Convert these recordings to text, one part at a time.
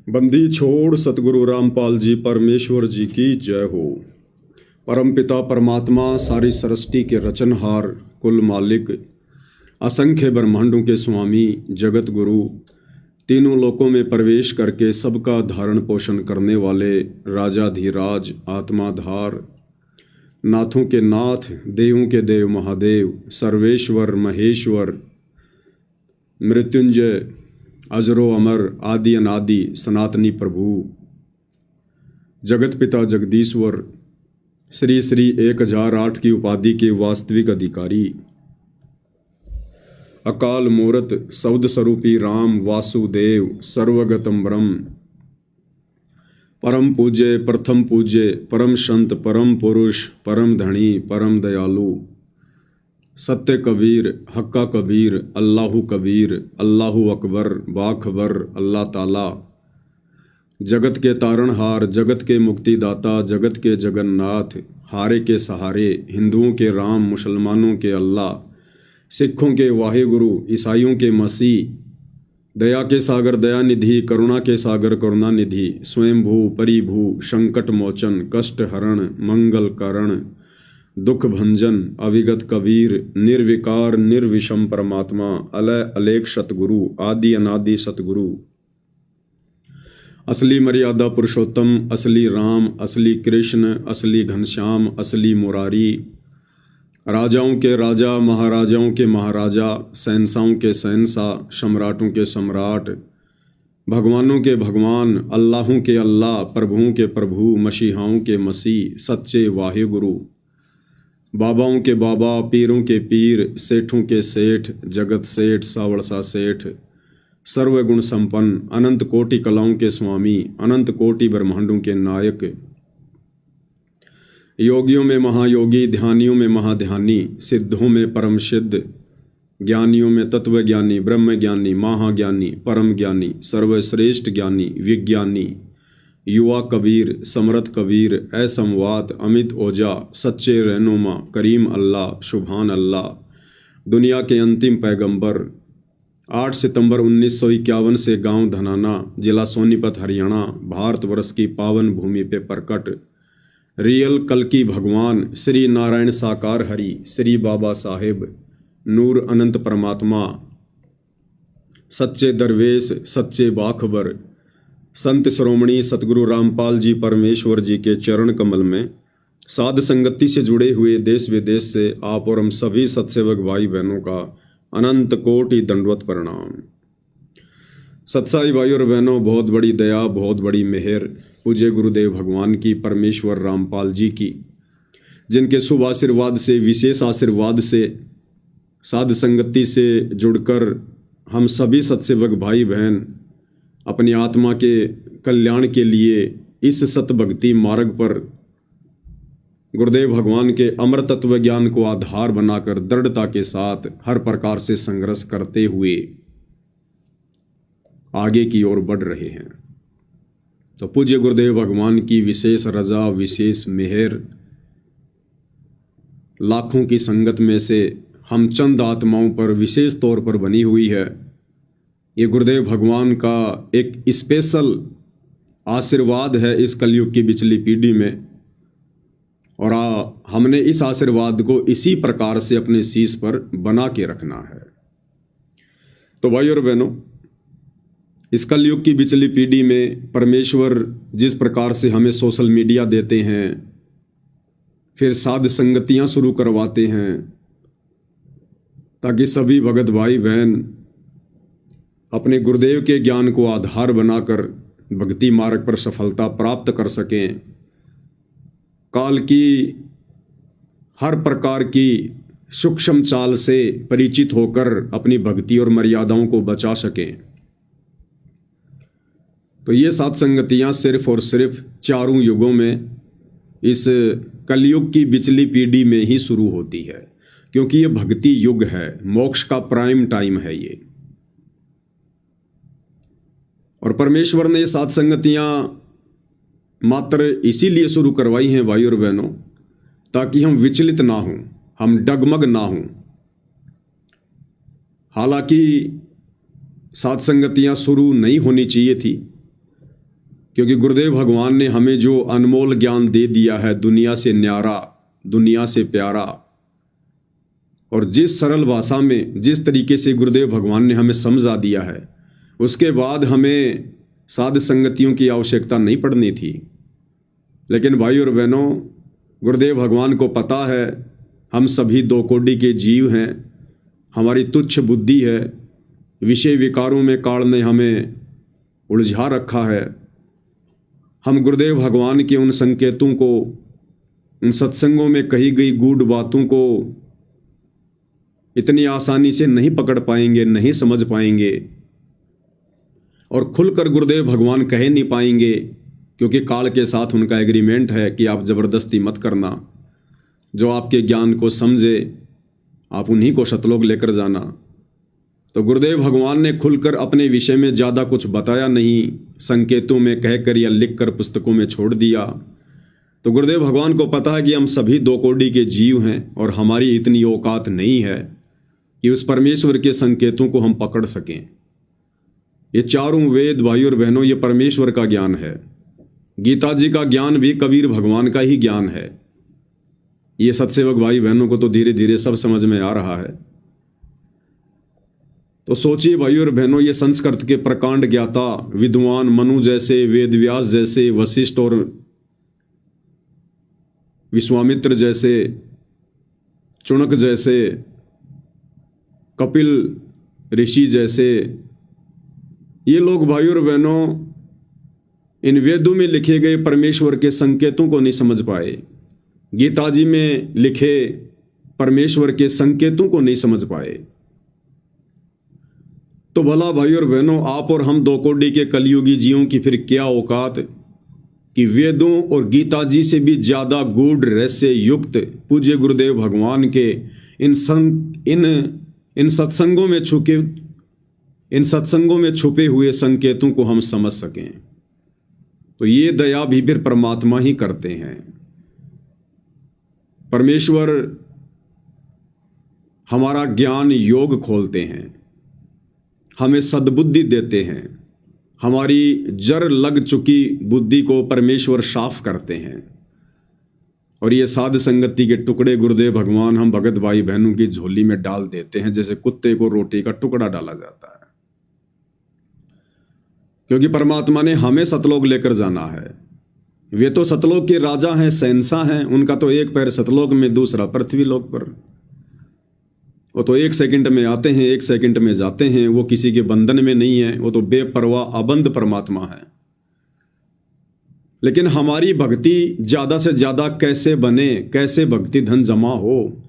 बंदी छोड़ सतगुरु रामपाल जी परमेश्वर जी की जय हो। परमपिता परमात्मा सारी सृष्टि के रचनहार, कुल मालिक, असंख्य ब्रह्मांडों के स्वामी, जगत गुरु, तीनों लोकों में प्रवेश करके सबका धारण पोषण करने वाले राजाधिराज, आत्माधार, नाथों के नाथ, देवों के देव महादेव, सर्वेश्वर महेश्वर, मृत्युंजय, अजरो अमर, आदि अनादि, सनातनी प्रभु, जगत पिता जगदीश्वर, श्री श्री 1008 की उपाधि के वास्तविक अधिकारी, अकाल मूरत शब्द स्वरूपी राम वासुदेव, सर्वगतम ब्रह्म, परम पूज्य, प्रथम पूज्य, परम संत, परम पुरुष, परम धनी, परम दयालु, सत्य कबीर, हक्का कबीर, अल्लाहु कबीर, अल्लाहु अकबर, बाखबर, अल्लाह ताला, जगत के तारणहार, जगत के मुक्तिदाता, जगत के जगन्नाथ, हारे के सहारे, हिंदुओं के राम, मुसलमानों के अल्लाह, सिखों के वाहेगुरु, ईसाइयों के मसीह, दया के सागर दयानिधि, करुणा के सागर करुणानिधि, स्वयंभू परिभू, संकट मोचन, कष्ट हरण, मंगल करण, दुख भंजन, अविगत कबीर, निर्विकार निर्विषम परमात्मा, अलय अलेख सतगुरु, आदि अनादि सतगुरु, असली मर्यादा पुरुषोत्तम, असली राम, असली कृष्ण, असली घनश्याम, असली मुरारी, राजाओं के राजा, महाराजाओं के महाराजा, शहंशाहों के शहंशाह, सम्राटों के सम्राट, भगवानों के भगवान, अल्लाहों के अल्लाह, प्रभुओं के प्रभु, मसीहाओं के मसीह, सच्चे वाहेगुरु, बाबाओं के बाबा, पीरों के पीर, सेठों के सेठ, जगत सेठ, सावड़सा सेठ, सर्वगुण संपन्न, अनंत कोटि कलाओं के स्वामी, अनंत कोटि ब्रह्मांडों के नायक, योगियों में महायोगी, ध्यानियों में महाध्यानी, सिद्धों में परम सिद्ध, ज्ञानियों में तत्वज्ञानी, ब्रह्म ज्ञानी, महाज्ञानी, परम ज्ञानी, सर्वश्रेष्ठ ज्ञानी, विज्ञानी, युवा कबीर, समर्थ कबीर, असमवात, अमित ओजा, सच्चे रहनुमा, करीम अल्लाह, सुभान अल्लाह, दुनिया के अंतिम पैगंबर, 8 सितंबर 1951 से गांव धनाना, जिला सोनीपत, हरियाणा, भारतवर्ष की पावन भूमि पे प्रकट रियल कल की भगवान, श्री नारायण साकार हरि, श्री बाबा साहेब, नूर अनंत परमात्मा, सच्चे दरवेश, सच्चे बाखबर, संत श्रोमणी सतगुरु रामपाल जी परमेश्वर जी के चरण कमल में साध संगति से जुड़े हुए देश विदेश से आप और हम सभी सत्सेवक भाई बहनों का अनंत कोटि दंडवत प्रणाम। सत्साई भाई और बहनों, बहुत बड़ी दया, बहुत बड़ी मेहर पूज्य गुरुदेव भगवान की, परमेश्वर रामपाल जी की, जिनके शुभ आशीर्वाद से, विशेष आशीर्वाद से, साध संगति से जुड़कर हम सभी सत्सेवक भाई बहन अपनी आत्मा के कल्याण के लिए इस सत भक्ति मार्ग पर गुरुदेव भगवान के अमर तत्व ज्ञान को आधार बनाकर दृढ़ता के साथ हर प्रकार से संघर्ष करते हुए आगे की ओर बढ़ रहे हैं। तो पूज्य गुरुदेव भगवान की विशेष रजा, विशेष मेहर, लाखों की संगत में से हम चंद आत्माओं पर विशेष तौर पर बनी हुई है। ये गुरुदेव भगवान का एक स्पेशल आशीर्वाद है इस कलयुग की बिचली पीढ़ी में, और हमने इस आशीर्वाद को इसी प्रकार से अपने शीश पर बना के रखना है। तो भाई और बहनों, इस कलयुग की बिचली पीढ़ी में परमेश्वर जिस प्रकार से हमें सोशल मीडिया देते हैं, फिर साध संगतियां शुरू करवाते हैं, ताकि सभी भगत भाई बहन अपने गुरुदेव के ज्ञान को आधार बनाकर भक्ति मार्ग पर सफलता प्राप्त कर सकें, काल की हर प्रकार की सूक्ष्म चाल से परिचित होकर अपनी भक्ति और मर्यादाओं को बचा सकें। तो ये सात संगतियां सिर्फ और सिर्फ चारों युगों में इस कलयुग की बिचली पीढ़ी में ही शुरू होती है, क्योंकि ये भक्ति युग है, मोक्ष का प्राइम टाइम है ये। और परमेश्वर ने ये सात संगतियां मात्र इसीलिए शुरू करवाई हैं भाई और बहनों, ताकि हम विचलित ना हों, हम डगमग ना हों। हालांकि सात संगतियां शुरू नहीं होनी चाहिए थी, क्योंकि गुरुदेव भगवान ने हमें जो अनमोल ज्ञान दे दिया है, दुनिया से न्यारा, दुनिया से प्यारा, और जिस सरल भाषा में, जिस तरीके से गुरुदेव भगवान ने हमें समझा दिया है, उसके बाद हमें साध संगतियों की आवश्यकता नहीं पड़नी थी। लेकिन भाई और बहनों, गुरुदेव भगवान को पता है हम सभी दो कोटि के जीव हैं, हमारी तुच्छ बुद्धि है, विषय विकारों में काल ने हमें उलझा रखा है। हम गुरुदेव भगवान के उन संकेतों को, उन सत्संगों में कही गई गूढ़ बातों को इतनी आसानी से नहीं पकड़ पाएंगे, नहीं समझ पाएंगे, और खुलकर गुरुदेव भगवान कह नहीं पाएंगे, क्योंकि काल के साथ उनका एग्रीमेंट है कि आप ज़बरदस्ती मत करना। जो आपके ज्ञान को समझे आप उन्हीं को सतलोक लेकर जाना। तो गुरुदेव भगवान ने खुलकर अपने विषय में ज़्यादा कुछ बताया नहीं, संकेतों में कहकर या लिखकर पुस्तकों में छोड़ दिया। तो गुरुदेव भगवान को पता है कि हम सभी दो कोटि के जीव हैं और हमारी इतनी औकात नहीं है कि उस परमेश्वर के संकेतों को हम पकड़ सकें। ये चारों वेद भाई और बहनों, ये परमेश्वर का ज्ञान है। गीता जी का ज्ञान भी कबीर भगवान का ही ज्ञान है। ये सत्सेवक भाई बहनों को तो धीरे धीरे सब समझ में आ रहा है। तो सोचिए भाई और बहनों, ये संस्कृत के प्रकांड ज्ञाता विद्वान मनु जैसे, वेदव्यास जैसे, वशिष्ठ और विश्वामित्र जैसे, चुणक जैसे, कपिल ऋषि जैसे, ये लोग भाई और बहनों इन वेदों में लिखे गए परमेश्वर के संकेतों को नहीं समझ पाए। गीता जी में लिखे परमेश्वर के संकेतों को नहीं समझ पाए। तो भला भाई और बहनों, आप और हम दो कोटि के कलयुगी जीवों की फिर क्या औकात कि वेदों और गीता जी से भी ज्यादा गूढ़ रहस्य युक्त पूज्य गुरुदेव भगवान के इन सत्संगों में छुपे हुए संकेतों को हम समझ सकें। तो ये दया भी फिर परमात्मा ही करते हैं। परमेश्वर हमारा ज्ञान योग खोलते हैं, हमें सद्बुद्धि देते हैं, हमारी जर लग चुकी बुद्धि को परमेश्वर साफ करते हैं। और ये साध संगति के टुकड़े गुरुदेव भगवान हम भगत भाई बहनों की झोली में डाल देते हैं, जैसे कुत्ते को रोटी का टुकड़ा डाला जाता है। क्योंकि परमात्मा ने हमें सतलोक लेकर जाना है। वे तो सतलोक के राजा हैं, शहंशाह हैं, उनका तो एक पैर सतलोक में, दूसरा पृथ्वी लोक पर। वो तो 1 सेकंड में आते हैं, 1 सेकंड में जाते हैं। वो किसी के बंधन में नहीं है, वो तो बेपरवाह अबंध परमात्मा है। लेकिन हमारी भक्ति ज्यादा से ज्यादा कैसे बने, कैसे भक्ति धन जमा हो,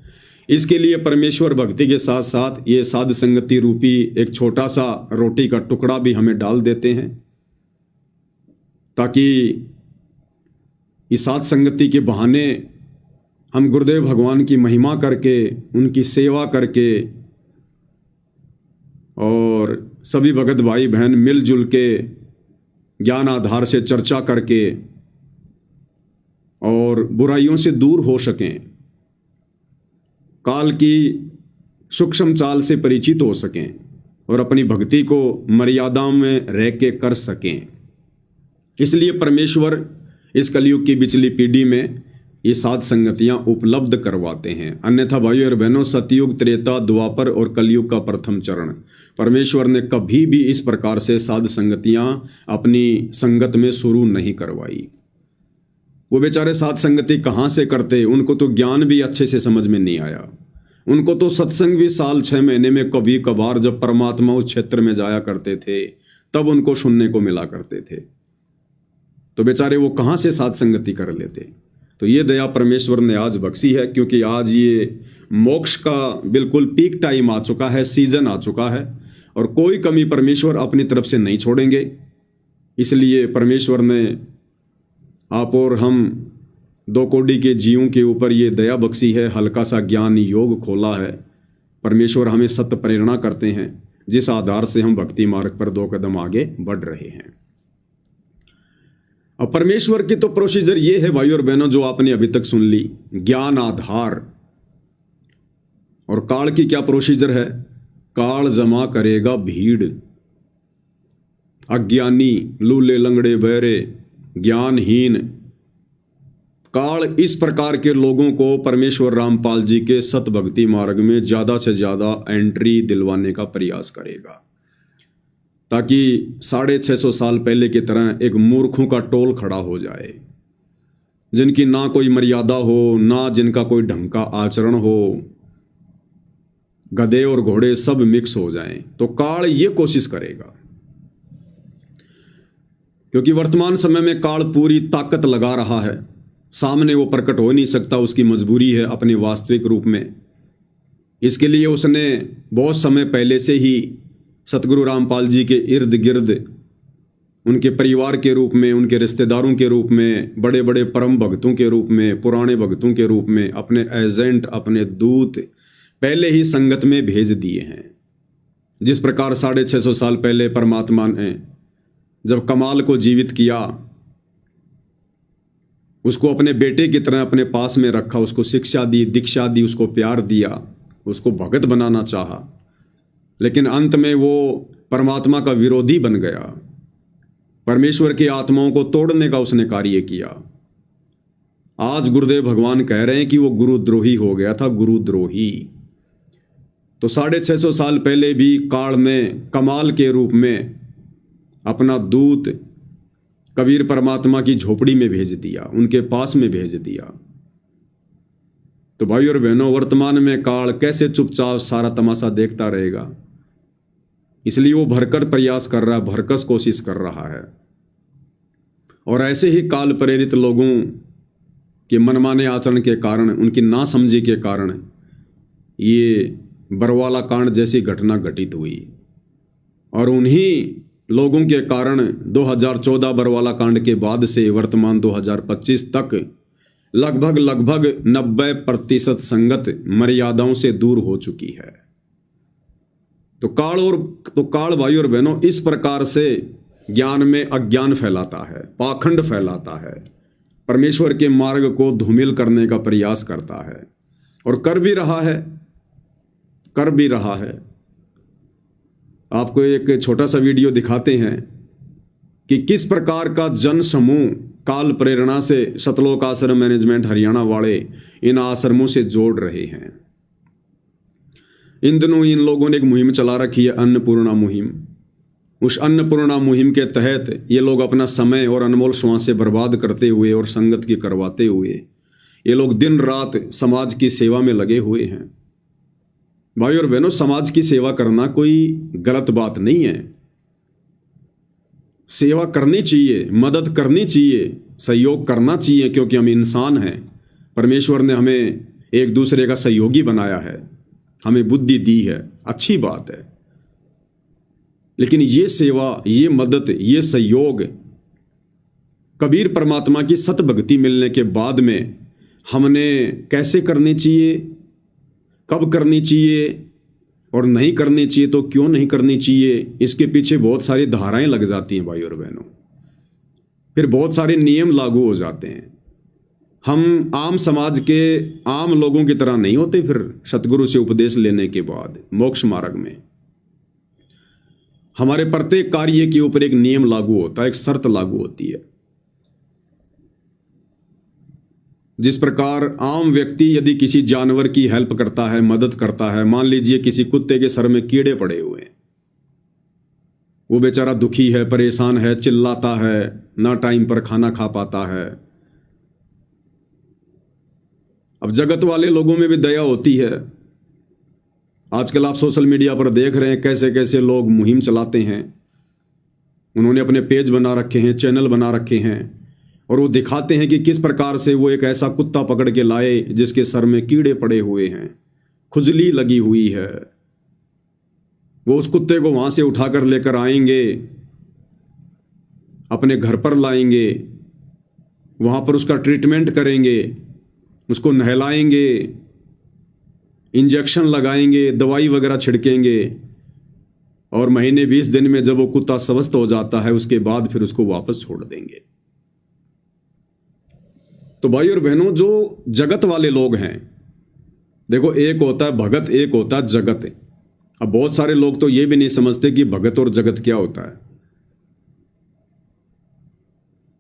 इसके लिए परमेश्वर भक्ति के साथ साथ ये साध संगति रूपी एक छोटा सा रोटी का टुकड़ा भी हमें डाल देते हैं, ताकि इस साध संगति के बहाने हम गुरुदेव भगवान की महिमा करके, उनकी सेवा करके, और सभी भगत भाई बहन मिलजुल के ज्ञान आधार से चर्चा करके और बुराइयों से दूर हो सकें, काल की सूक्ष्म चाल से परिचित हो सकें और अपनी भक्ति को मर्यादाओं में रह के कर सकें। इसलिए परमेश्वर इस कलयुग की बिचली पीढ़ी में ये साध संगतियां उपलब्ध करवाते हैं। अन्यथा भाइयों और बहनों, सतयुग, त्रेता, द्वापर और कलयुग का प्रथम चरण परमेश्वर ने कभी भी इस प्रकार से साध संगतियां अपनी संगत में शुरू नहीं करवाई। वो बेचारे साध संगति कहाँ से करते, उनको तो ज्ञान भी अच्छे से समझ में नहीं आया। उनको तो सत्संग भी साल 6 महीने में कभी कभार जब परमात्मा उस क्षेत्र में जाया करते थे तब उनको सुनने को मिला करते थे। तो बेचारे वो कहाँ से साध संगति कर लेते। तो ये दया परमेश्वर ने आज बख्शी है, क्योंकि आज ये मोक्ष का बिल्कुल पीक टाइम आ चुका है, सीजन आ चुका है, और कोई कमी परमेश्वर अपनी तरफ से नहीं छोड़ेंगे। इसलिए परमेश्वर ने आप और हम दो कोटि के जीवों के ऊपर ये दया बख्शी है, हल्का सा ज्ञान योग खोला है। परमेश्वर हमें सत्य प्रेरणा करते हैं, जिस आधार से हम भक्ति मार्ग पर 2 कदम आगे बढ़ रहे हैं। अब परमेश्वर की तो प्रोसीजर ये है भाई और बहनों, जो आपने अभी तक सुन ली, ज्ञान आधार। और काल की क्या प्रोसीजर है? काल जमा करेगा भीड़। अज्ञानी, लूले लंगड़े बहरे, ज्ञानहीन, काल इस प्रकार के लोगों को परमेश्वर रामपाल जी के सत भक्ति मार्ग में ज़्यादा से ज़्यादा एंट्री दिलवाने का प्रयास करेगा, ताकि 650 साल पहले की तरह एक मूर्खों का टोल खड़ा हो जाए, जिनकी ना कोई मर्यादा हो, ना जिनका कोई ढंग का आचरण हो, गधे और घोड़े सब मिक्स हो जाएं। तो काल ये कोशिश करेगा, क्योंकि वर्तमान समय में काल पूरी ताकत लगा रहा है, सामने वो प्रकट हो नहीं सकता, उसकी मजबूरी है अपने वास्तविक रूप में। इसके लिए उसने बहुत समय पहले से ही सतगुरु रामपाल जी के इर्द गिर्द, उनके परिवार के रूप में, उनके रिश्तेदारों के रूप में, बड़े बड़े परम भक्तों के रूप में, पुराने भक्तों के रूप में अपने एजेंट, अपने दूत पहले ही संगत में भेज दिए हैं। जिस प्रकार 650 साल पहले परमात्मा ने जब कमाल को जीवित किया, उसको अपने बेटे की तरह अपने पास में रखा, उसको शिक्षा दी, दीक्षा दी, उसको प्यार दिया, उसको भगत बनाना चाहा, लेकिन अंत में वो परमात्मा का विरोधी बन गया। परमेश्वर की आत्माओं को तोड़ने का उसने कार्य किया। आज गुरुदेव भगवान कह रहे हैं कि वो गुरुद्रोही हो गया था, गुरुद्रोही। तो 650 साल पहले भी काल ने कमाल के रूप में अपना दूत कबीर परमात्मा की झोपड़ी में भेज दिया, उनके पास में भेज दिया। तो भाई और बहनों, वर्तमान में काल कैसे चुपचाप सारा तमाशा देखता रहेगा? इसलिए वो भरकर प्रयास कर रहा है, भरकस कोशिश कर रहा है। और ऐसे ही काल प्रेरित लोगों के मनमाने आचरण के कारण, उनकी नासमझी के कारण ये बरवाला कांड जैसी घटना घटित हुई। और उन्हीं लोगों के कारण 2014 बरवाला कांड के बाद से वर्तमान 2025 तक लगभग 90% संगत मर्यादाओं से दूर हो चुकी है। तो काल भाई और बहनों इस प्रकार से ज्ञान में अज्ञान फैलाता है, पाखंड फैलाता है, परमेश्वर के मार्ग को धूमिल करने का प्रयास करता है, और कर भी रहा है। आपको एक छोटा सा वीडियो दिखाते हैं कि किस प्रकार का जन समूह काल प्रेरणा से सतलोक आश्रम मैनेजमेंट हरियाणा वाले इन आश्रमों से जोड़ रहे हैं। इन दिनों इन लोगों ने एक मुहिम चला रखी है, अन्नपूर्णा मुहिम। उस अन्नपूर्णा मुहिम के तहत ये लोग अपना समय और अनमोल श्वासें बर्बाद करते हुए और संगत की करवाते हुए ये लोग दिन रात समाज की सेवा में लगे हुए हैं। भाई और बहनों, समाज की सेवा करना कोई गलत बात नहीं है। सेवा करनी चाहिए, मदद करनी चाहिए, सहयोग करना चाहिए, क्योंकि हम इंसान हैं। परमेश्वर ने हमें एक दूसरे का सहयोगी बनाया है, हमें बुद्धि दी है, अच्छी बात है। लेकिन ये सेवा, ये मदद, ये सहयोग कबीर परमात्मा की सत भक्ति मिलने के बाद में हमने कैसे करनी चाहिए, कब करनी चाहिए और नहीं करनी चाहिए, तो क्यों नहीं करनी चाहिए, इसके पीछे बहुत सारी धाराएं लग जाती हैं भाई और बहनों। फिर बहुत सारे नियम लागू हो जाते हैं। हम आम समाज के आम लोगों की तरह नहीं होते। फिर सतगुरु से उपदेश लेने के बाद मोक्ष मार्ग में हमारे प्रत्येक कार्य के ऊपर एक नियम लागू होता है, एक शर्त लागू होती है। जिस प्रकार आम व्यक्ति यदि किसी जानवर की हेल्प करता है, मदद करता है, मान लीजिए किसी कुत्ते के सर में कीड़े पड़े हुए हैं, वो बेचारा दुखी है, परेशान है, चिल्लाता है, ना टाइम पर खाना खा पाता है। अब जगत वाले लोगों में भी दया होती है। आजकल आप सोशल मीडिया पर देख रहे हैं कैसे कैसे लोग मुहिम चलाते हैं। उन्होंने अपने पेज बना रखे हैं, चैनल बना रखे हैं, और वो दिखाते हैं कि किस प्रकार से वो एक ऐसा कुत्ता पकड़ के लाए जिसके सर में कीड़े पड़े हुए हैं, खुजली लगी हुई है। वो उस कुत्ते को वहां से उठाकर लेकर आएंगे, अपने घर पर लाएंगे, वहां पर उसका ट्रीटमेंट करेंगे, उसको नहलाएंगे, इंजेक्शन लगाएंगे, दवाई वगैरह छिड़केंगे, और महीने 20 दिन में जब वो कुत्ता स्वस्थ हो जाता है उसके बाद फिर उसको वापस छोड़ देंगे। तो भाई और बहनों, जो जगत वाले लोग हैं, देखो एक होता है भगत, एक होता है जगत। अब बहुत सारे लोग तो ये भी नहीं समझते कि भगत और जगत क्या होता है।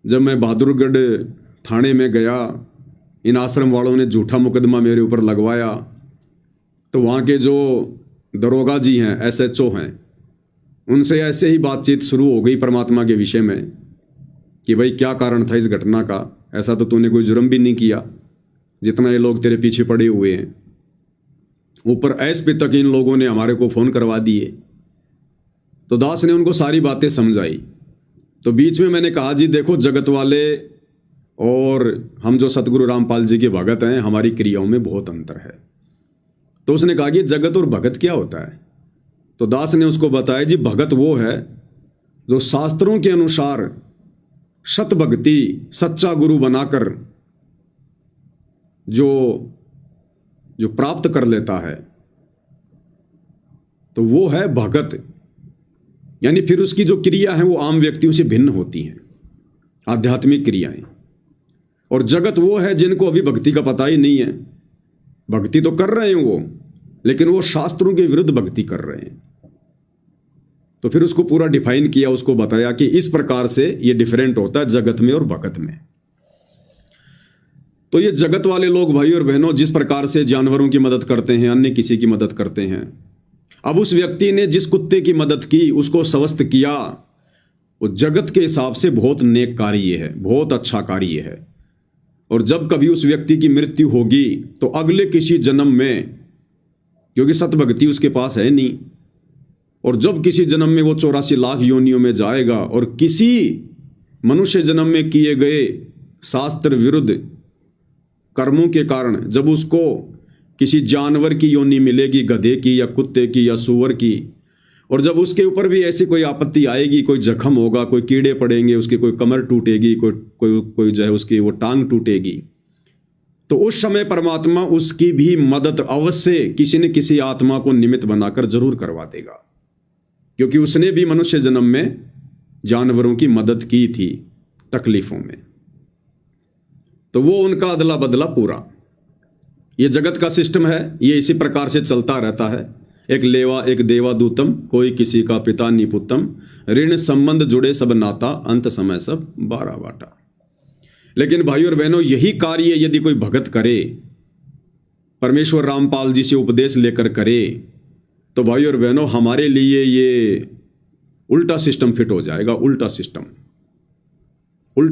जब मैं बहादुरगढ़ थाने में गया, इन आश्रम वालों ने झूठा मुकदमा मेरे ऊपर लगवाया, तो वहाँ के जो दरोगा जी हैं, SHO हैं, उनसे ऐसे ही बातचीत शुरू हो गई परमात्मा के विषय में कि भाई क्या कारण था इस घटना का, ऐसा तो तूने कोई जुर्म भी नहीं किया जितना ये लोग तेरे पीछे पड़े हुए हैं। ऊपर SP तक इन लोगों ने हमारे को फ़ोन करवा दिए। तो दास ने उनको सारी बातें समझाई। तो बीच में मैंने कहा जी देखो, जगत वाले और हम जो सतगुरु रामपाल जी के भगत हैं, हमारी क्रियाओं में बहुत अंतर है। तो उसने कहा कि जगत और भगत क्या होता है? तो दास ने उसको बताया जी भगत वो है जो शास्त्रों के अनुसार सत भक्ति सच्चा गुरु बनाकर जो प्राप्त कर लेता है, तो वो है भगत। यानी फिर उसकी जो क्रिया है वो आम व्यक्तियों से भिन्न होती हैं, आध्यात्मिक क्रियाएं। और जगत वो है जिनको अभी भक्ति का पता ही नहीं है, भक्ति तो कर रहे हैं वो, लेकिन वो शास्त्रों के विरुद्ध भक्ति कर रहे हैं। तो फिर उसको पूरा डिफाइन किया, उसको बताया कि इस प्रकार से ये डिफरेंट होता है जगत में और भगत में। तो ये जगत वाले लोग भाई और बहनों जिस प्रकार से जानवरों की मदद करते हैं, अन्य किसी की मदद करते हैं, अब उस व्यक्ति ने जिस कुत्ते की मदद की, उसको स्वस्थ किया, वो जगत के हिसाब से बहुत नेक कार्य है, बहुत अच्छा कार्य है। और जब कभी उस व्यक्ति की मृत्यु होगी तो अगले किसी जन्म में, क्योंकि सतभक्ति उसके पास है नहीं, और जब किसी जन्म में वो 84 लाख योनियों में जाएगा और किसी मनुष्य जन्म में किए गए शास्त्र विरुद्ध कर्मों के कारण जब उसको किसी जानवर की योनि मिलेगी, गधे की या कुत्ते की या सूअर की, और जब उसके ऊपर भी ऐसी कोई आपत्ति आएगी, कोई जख्म होगा, कोई कीड़े पड़ेंगे, उसकी कोई कमर टूटेगी, कोई जो है उसकी वो टांग टूटेगी, तो उस समय परमात्मा उसकी भी मदद अवश्य किसी न किसी आत्मा को निमित्त बनाकर जरूर करवा देगा, क्योंकि उसने भी मनुष्य जन्म में जानवरों की मदद की थी तकलीफों में। तो वो उनका अदला बदला पूरा, ये जगत का सिस्टम है, ये इसी प्रकार से चलता रहता है। एक लेवा एक देवा दूतम, कोई किसी का पिता निपुत्तम, ऋण संबंध जुड़े सब नाता, अंत समय सब 12 बाटा। लेकिन भाई और बहनों यही कार्य यदि कोई भगत करे, परमेश्वर रामपाल जी से उपदेश लेकर करे, तो भाई और बहनों हमारे लिए ये उल्टा सिस्टम फिट हो जाएगा, उल्टा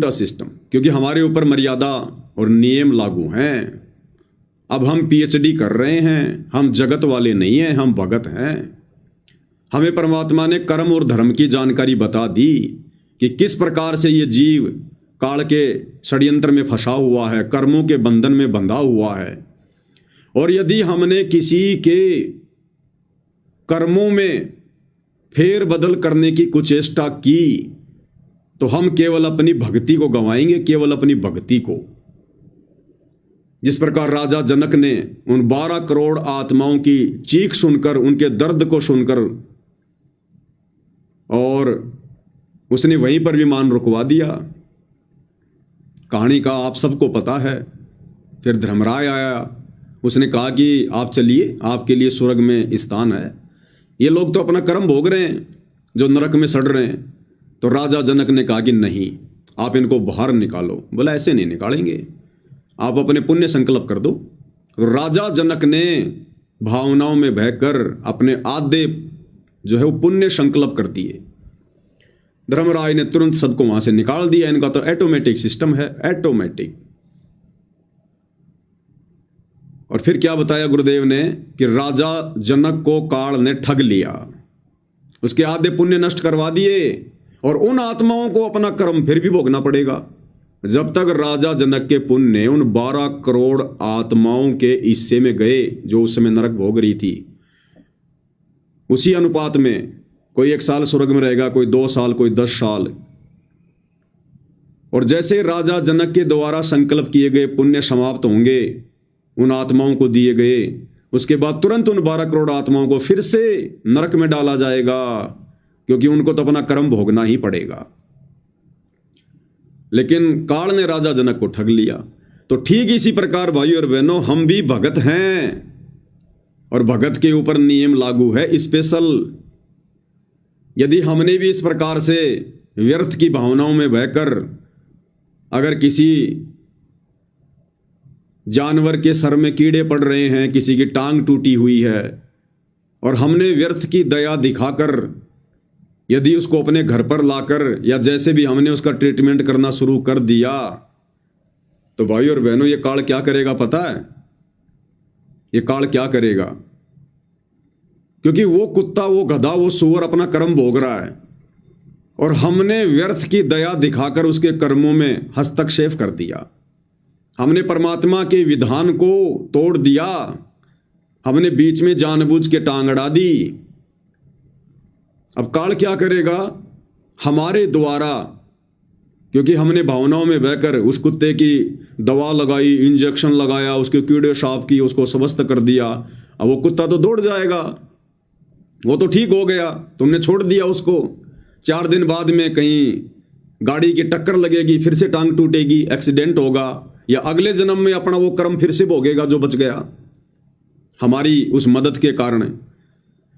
सिस्टम, क्योंकि हमारे ऊपर मर्यादा और नियम लागू हैं। अब हम PhD कर रहे हैं, हम जगत वाले नहीं हैं, हम भगत हैं। हमें परमात्मा ने कर्म और धर्म की जानकारी बता दी कि किस प्रकार से ये जीव काल के षड्यंत्र में फंसा हुआ है, कर्मों के बंधन में बंधा हुआ है। और यदि हमने किसी के कर्मों में फेर बदल करने की कुचेष्टा की तो हम केवल अपनी भक्ति को गंवाएंगे, केवल अपनी भक्ति को। जिस प्रकार राजा जनक ने उन 12 करोड़ आत्माओं की चीख सुनकर, उनके दर्द को सुनकर, और उसने वहीं पर विमान रुकवा दिया। कहानी का आप सबको पता है। फिर धर्मराय आया, उसने कहा कि आप चलिए, आपके लिए स्वर्ग में स्थान है। ये लोग तो अपना कर्म भोग रहे हैं जो नरक में सड़ रहे हैं। तो राजा जनक ने कहा कि नहीं, आप इनको बाहर निकालो। बोला ऐसे नहीं निकालेंगे, आप अपने पुण्य संकल्प कर दो। तो राजा जनक ने भावनाओं में बहकर अपने आधे जो है वो पुण्य संकल्प कर दिए। धर्मराय ने तुरंत सबको वहां से निकाल दिया। इनका तो ऑटोमेटिक सिस्टम है, ऑटोमेटिक। और फिर क्या बताया गुरुदेव ने कि राजा जनक को काल ने ठग लिया, उसके आधे पुण्य नष्ट करवा दिए, और उन आत्माओं को अपना कर्म फिर भी भोगना पड़ेगा। जब तक राजा जनक के पुण्य उन 12 करोड़ आत्माओं के हिस्से में गए जो उस समय नरक भोग रही थी, उसी अनुपात में कोई 1 साल स्वर्ग में रहेगा, कोई 2 साल, कोई 10 साल। और जैसे राजा जनक के द्वारा संकल्प किए गए पुण्य समाप्त होंगे, उन आत्माओं को दिए गए, उसके बाद तुरंत उन 12 करोड़ आत्माओं को फिर से नरक में डाला जाएगा, क्योंकि उनको तो अपना कर्म भोगना ही पड़ेगा। लेकिन काल ने राजा जनक को ठग लिया। तो ठीक इसी प्रकार भाई और बहनों हम भी भगत हैं, और भगत के ऊपर नियम लागू है स्पेशल। यदि हमने भी इस प्रकार से व्यर्थ की भावनाओं में बहकर अगर किसी जानवर के सर में कीड़े पड़ रहे हैं, किसी की टांग टूटी हुई है, और हमने व्यर्थ की दया दिखाकर यदि उसको अपने घर पर लाकर या जैसे भी हमने उसका ट्रीटमेंट करना शुरू कर दिया, तो भाई और बहनों ये काल क्या करेगा पता है? ये काल क्या करेगा? क्योंकि वो कुत्ता, वो गधा, वो सूअर अपना कर्म भोग रहा है और हमने व्यर्थ की दया दिखाकर उसके कर्मों में हस्तक्षेप कर दिया। हमने परमात्मा के विधान को तोड़ दिया, हमने बीच में जानबूझ के टांग अड़ा दी। अब काल क्या करेगा? हमारे द्वारा, क्योंकि हमने भावनाओं में बहकर उस कुत्ते की दवा लगाई, इंजेक्शन लगाया, उसके कीड़े साफ किए, उसको स्वस्थ कर दिया। अब वो कुत्ता तो दौड़ जाएगा, वो तो ठीक हो गया, तुमने छोड़ दिया उसको। 4 दिन बाद में कहीं गाड़ी की टक्कर लगेगी, फिर से टांग टूटेगी, एक्सीडेंट होगा, या अगले जन्म में अपना वो कर्म फिर से भोगेगा जो बच गया हमारी उस मदद के कारण।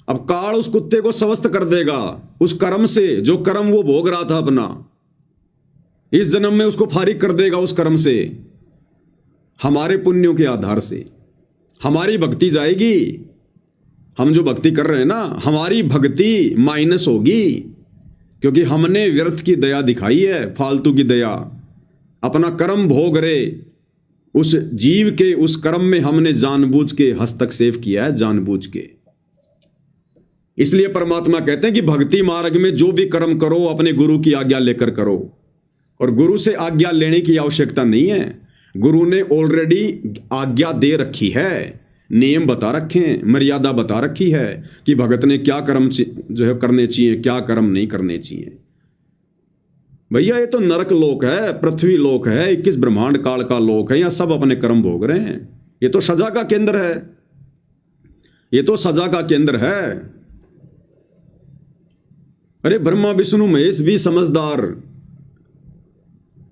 अब काल उस कुत्ते को स्वस्थ कर देगा उस कर्म से, जो कर्म वो भोग रहा था अपना। इस जन्म में उसको फारिग कर देगा उस कर्म से। हमारे पुण्यों के आधार से हमारी भक्ति जाएगी। हम जो भक्ति कर रहे हैं ना, हमारी भक्ति माइनस होगी, क्योंकि हमने व्यर्थ की दया दिखाई है, फालतू की दया। अपना कर्म भोग रहे उस जीव के उस कर्म में हमने जानबूझ के हस्तक्षेप किया है, जानबूझ के। इसलिए परमात्मा कहते हैं कि भक्ति मार्ग में जो भी कर्म करो अपने गुरु की आज्ञा लेकर करो, और गुरु से आज्ञा लेने की आवश्यकता नहीं है। गुरु ने ऑलरेडी आज्ञा दे रखी है, नियम बता रखे हैं, मर्यादा बता रखी है कि भगत ने क्या कर्म जो है करने चाहिए, क्या कर्म नहीं करने चाहिए। भैया ये तो नरक लोक है, पृथ्वी लोक है, 21 ब्रह्मांड काल का लोक है, यहां सब अपने कर्म भोग रहे हैं। ये तो सजा का केंद्र है, ये तो सजा का केंद्र है। अरे ब्रह्मा विष्णु महेश भी समझदार।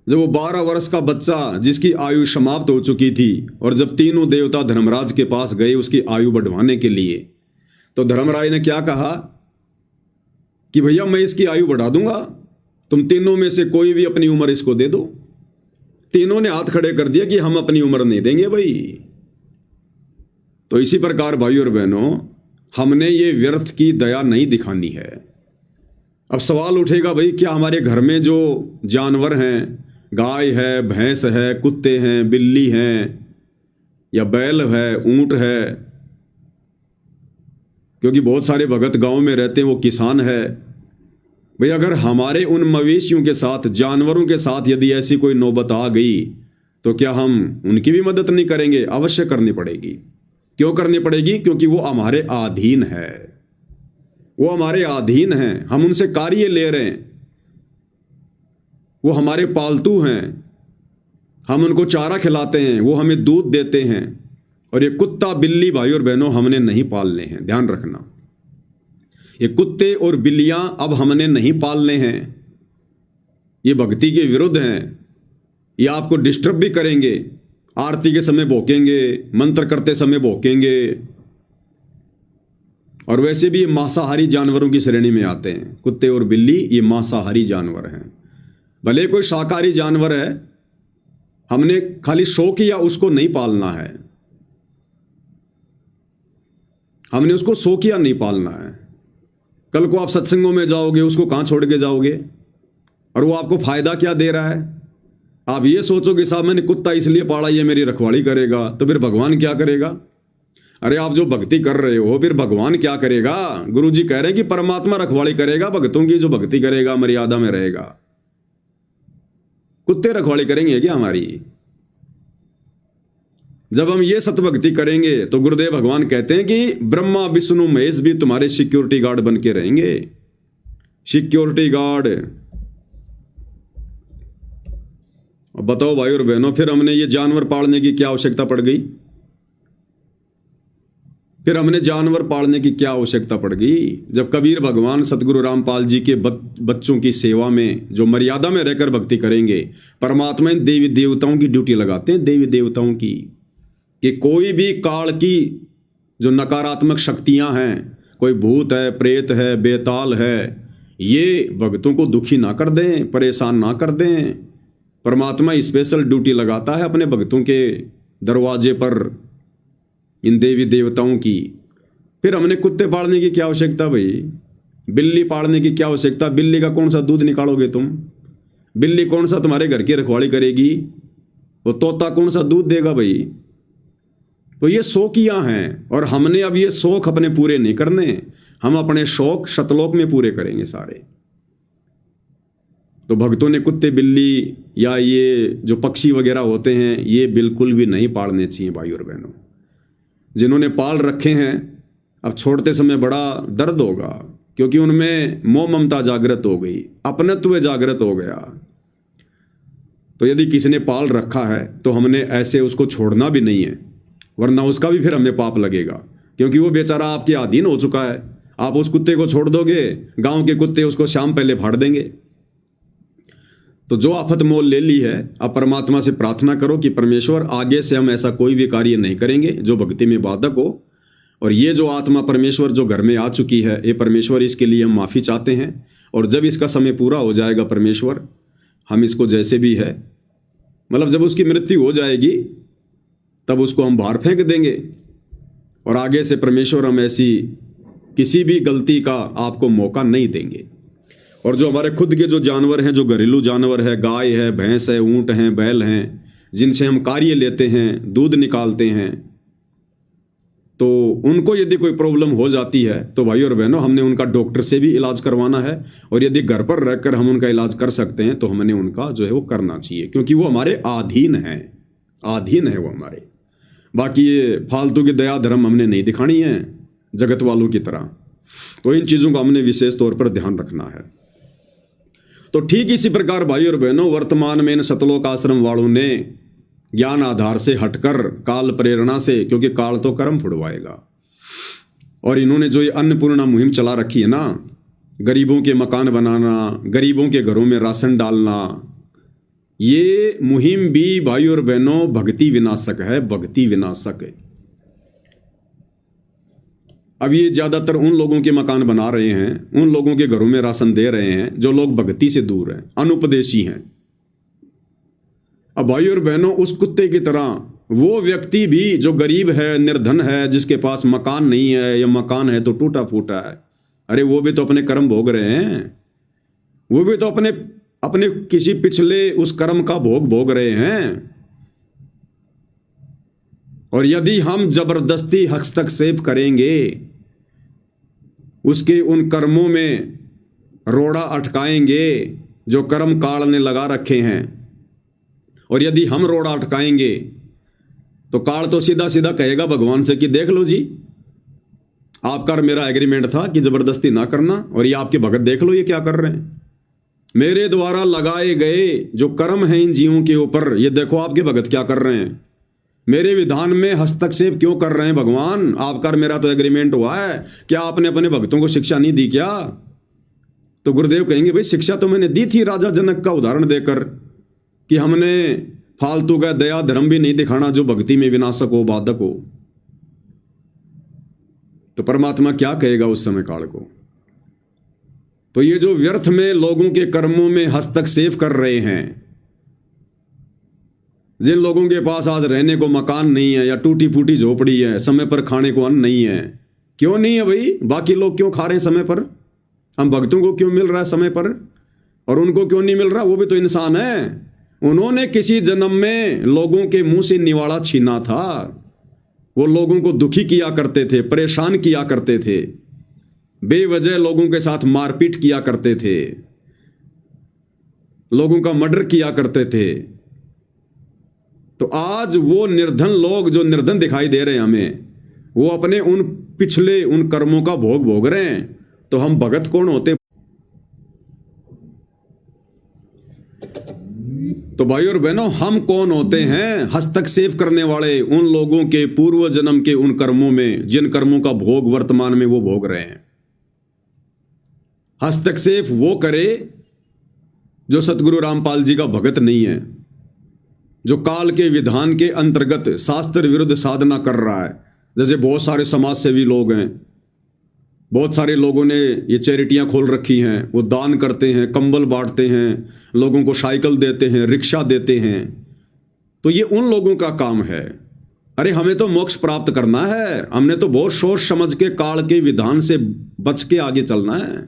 जब वो 12 वर्ष का बच्चा जिसकी आयु समाप्त हो चुकी थी, और जब तीनों देवता धर्मराज के पास गए उसकी आयु बढ़वाने के लिए, तो धर्मराज ने क्या कहा कि भैया मैं इसकी आयु बढ़ा दूंगा, तुम तीनों में से कोई भी अपनी उम्र इसको दे दो। तीनों ने हाथ खड़े कर दिया कि हम अपनी उम्र नहीं देंगे भाई। तो इसी प्रकार भाई और बहनों, हमने ये व्यर्थ की दया नहीं दिखानी है। अब सवाल उठेगा, भाई क्या हमारे घर में जो जानवर हैं, गाय है, भैंस है, कुत्ते हैं, बिल्ली हैं, या बैल है, ऊंट है, क्योंकि बहुत सारे भगत गांव में रहते हैं, वो किसान है, भाई अगर हमारे उन मवेशियों के साथ, जानवरों के साथ यदि ऐसी कोई नौबत आ गई, तो क्या हम उनकी भी मदद नहीं करेंगे? अवश्य करनी पड़ेगी। क्यों करनी पड़ेगी? क्योंकि वो हमारे अधीन है, वो हमारे अधीन हैं, हम उनसे कार्य ले रहे हैं, वो हमारे पालतू हैं, हम उनको चारा खिलाते हैं, वो हमें दूध देते हैं। और ये कुत्ता बिल्ली भाई और बहनों हमने नहीं पालने हैं, ध्यान रखना। ये कुत्ते और बिल्लियां अब हमने नहीं पालने हैं, ये भक्ति के विरुद्ध हैं, ये आपको डिस्टर्ब भी करेंगे। आरती के समय भौंकेंगे, मंत्र करते समय भौंकेंगे, और वैसे भी ये मांसाहारी जानवरों की श्रेणी में आते हैं। कुत्ते और बिल्ली ये मांसाहारी जानवर हैं। भले कोई शाकाहारी जानवर है, हमने खाली शौक किया उसको नहीं पालना है, हमने उसको शौकिया नहीं पालना है। कल को आप सत्संगों में जाओगे, उसको कहां छोड़ के जाओगे? और वो आपको फायदा क्या दे रहा है? आप ये सोचोगे साहब मैंने कुत्ता इसलिए पाला, ये मेरी रखवाली करेगा, तो फिर भगवान क्या करेगा? अरे आप जो भक्ति कर रहे हो, फिर भगवान क्या करेगा? गुरु जी कह रहे हैं कि परमात्मा रखवाली करेगा भक्तों की, जो भक्ति करेगा मर्यादा में रहेगा। कुत्ते रखवाली करेंगे क्या हमारी? जब हम ये सतभक्ति करेंगे तो गुरुदेव भगवान कहते हैं कि ब्रह्मा विष्णु महेश भी तुम्हारे सिक्योरिटी गार्ड बन के रहेंगे। Security guard. अब बताओ भाई और बहनों, फिर हमने ये जानवर पालने की क्या आवश्यकता पड़ गई? फिर हमने जानवर पालने की क्या आवश्यकता पड़ गई? जब कबीर भगवान सतगुरु रामपाल जी के बच्चों की सेवा में जो मर्यादा में रहकर भक्ति करेंगे, परमात्मा देवी देवताओं की ड्यूटी लगाते हैं, देवी देवताओं की, कि कोई भी काल की जो नकारात्मक शक्तियां हैं, कोई भूत है, प्रेत है, बेताल है, ये भक्तों को दुखी ना कर दें, परेशान ना कर दें। परमात्मा स्पेशल ड्यूटी लगाता है अपने भक्तों के दरवाजे पर, इन देवी देवताओं की। फिर हमने कुत्ते पालने की क्या आवश्यकता भाई, बिल्ली पालने की क्या आवश्यकता? बिल्ली का कौन सा दूध निकालोगे तुम? बिल्ली कौन सा तुम्हारे घर की रखवाली करेगी? वो तोता कौन सा दूध देगा भाई? तो ये शौकियां हैं, और हमने अब ये शौक अपने पूरे नहीं करने। हम अपने शौक सतलोक में पूरे करेंगे सारे। तो भक्तों ने कुत्ते बिल्ली या ये जो पक्षी वगैरह होते हैं ये बिल्कुल भी नहीं पालने चाहिए भाई और बहनों। जिन्होंने पाल रखे हैं अब छोड़ते समय बड़ा दर्द होगा, क्योंकि उनमें मोह ममता जागृत हो गई, अपनत्व जागृत हो गया। तो यदि किसी ने पाल रखा है तो हमने ऐसे उसको छोड़ना भी नहीं है, वरना उसका भी फिर हमें पाप लगेगा, क्योंकि वो बेचारा आपके अधीन हो चुका है। आप उस कुत्ते को छोड़ दोगे, गांव के कुत्ते उसको शाम पहले फाड़ देंगे। तो जो आफत मोल ले ली है, अब परमात्मा से प्रार्थना करो कि परमेश्वर आगे से हम ऐसा कोई भी कार्य नहीं करेंगे जो भक्ति में बाधक हो। और ये जो आत्मा परमेश्वर जो घर में आ चुकी है, ये परमेश्वर इसके लिए हम माफ़ी चाहते हैं। और जब इसका समय पूरा हो जाएगा परमेश्वर, हम इसको जैसे भी है, मतलब जब उसकी मृत्यु हो जाएगी तब उसको हम बाहर फेंक देंगे। और आगे से परमेश्वर हम ऐसी किसी भी गलती का आपको मौका नहीं देंगे। और जो हमारे खुद के जो जानवर हैं, जो घरेलू जानवर है, गाय है, भैंस है, ऊँट हैं, बैल हैं, जिनसे हम कार्य लेते हैं, दूध निकालते हैं, तो उनको यदि कोई प्रॉब्लम हो जाती है तो भाई और बहनों हमने उनका डॉक्टर से भी इलाज करवाना है। और यदि घर पर रहकर हम उनका इलाज कर सकते हैं तो हमने उनका जो है वो करना चाहिए, क्योंकि वो हमारे अधीन है, अधीन है वो हमारे। बाकी ये फालतू की दया धर्म हमने नहीं दिखानी है जगत वालों की तरह। तो इन चीज़ों का हमने विशेष तौर पर ध्यान रखना है। तो ठीक इसी प्रकार भाई और बहनों, वर्तमान में इन सतलोक आश्रम वालों ने ज्ञान आधार से हटकर काल प्रेरणा से, क्योंकि काल तो कर्म फुड़वाएगा, और इन्होंने जो ये अन्नपूर्णा मुहिम चला रखी है ना, गरीबों के मकान बनाना, गरीबों के घरों में राशन डालना, ये मुहिम भी भाई और बहनों भक्ति विनाशक है, भक्ति विनाशक है। अब ये ज़्यादातर उन लोगों के मकान बना रहे हैं, उन लोगों के घरों में राशन दे रहे हैं जो लोग भक्ति से दूर हैं, अनुपदेशी हैं। अब भाई और बहनों, उस कुत्ते की तरह वो व्यक्ति भी जो गरीब है, निर्धन है, जिसके पास मकान नहीं है या मकान है तो टूटा फूटा है, अरे वो भी तो अपने कर्म भोग रहे हैं, वो भी तो अपने अपने किसी पिछले उस कर्म का भोग रहे हैं। और यदि हम जबरदस्ती हस्तक्षेप करेंगे, उसके उन कर्मों में रोड़ा अटकाएंगे जो कर्म काल ने लगा रखे हैं, और यदि हम रोड़ा अटकाएंगे तो काल तो सीधा सीधा कहेगा भगवान से कि देख लो जी, आपका और मेरा एग्रीमेंट था कि जबरदस्ती ना करना, और ये आपके भगत देख लो ये क्या कर रहे हैं, मेरे द्वारा लगाए गए जो कर्म हैं इन जीवों के ऊपर, ये देखो आपके भगत क्या कर रहे हैं, मेरे विधान में हस्तक्षेप क्यों कर रहे हैं भगवान? आपका और मेरा तो एग्रीमेंट हुआ है, क्या आपने अपने भक्तों को शिक्षा नहीं दी क्या? तो गुरुदेव कहेंगे भाई शिक्षा तो मैंने दी थी राजा जनक का उदाहरण देकर, कि हमने फालतू का दया धर्म भी नहीं दिखाना जो भक्ति में विनाशक हो, बाधक हो। तो परमात्मा क्या कहेगा उस समय काल को? तो ये जो व्यर्थ में लोगों के कर्मों में हस्तक्षेप कर रहे हैं, जिन लोगों के पास आज रहने को मकान नहीं है या टूटी फूटी झोपड़ी है, समय पर खाने को अन्न नहीं है, क्यों नहीं है भाई? बाकी लोग क्यों खा रहे हैं समय पर? हम भक्तों को क्यों मिल रहा है समय पर और उनको क्यों नहीं मिल रहा? वो भी तो इंसान है। उन्होंने किसी जन्म में लोगों के मुंह से निवाड़ा छीना था, वो लोगों को दुखी किया करते थे, परेशान किया करते थे, बेवजह लोगों के साथ मारपीट किया करते थे, लोगों का मर्डर किया करते थे। तो आज वो निर्धन लोग जो निर्धन दिखाई दे रहे हैं हमें, वो अपने उन पिछले उन कर्मों का भोग रहे हैं। तो हम भगत कौन होते? तो भाई और बहनों, हम कौन होते हैं हस्तक्षेप करने वाले उन लोगों के पूर्व जन्म के उन कर्मों में, जिन कर्मों का भोग वर्तमान में वो भोग रहे हैं। हस्तक्षेप वो करे जो सतगुरु रामपाल जी का भगत नहीं है, जो काल के विधान के अंतर्गत शास्त्र विरुद्ध साधना कर रहा है। जैसे बहुत सारे समाज सेवी लोग हैं, बहुत सारे लोगों ने ये चैरिटियां खोल रखी हैं, वो दान करते हैं, कंबल बांटते हैं, लोगों को साइकिल देते हैं, रिक्शा देते हैं। तो ये उन लोगों का काम है। अरे हमें तो मोक्ष प्राप्त करना है, हमने तो बहुत सोच समझ के काल के विधान से बच के आगे चलना है।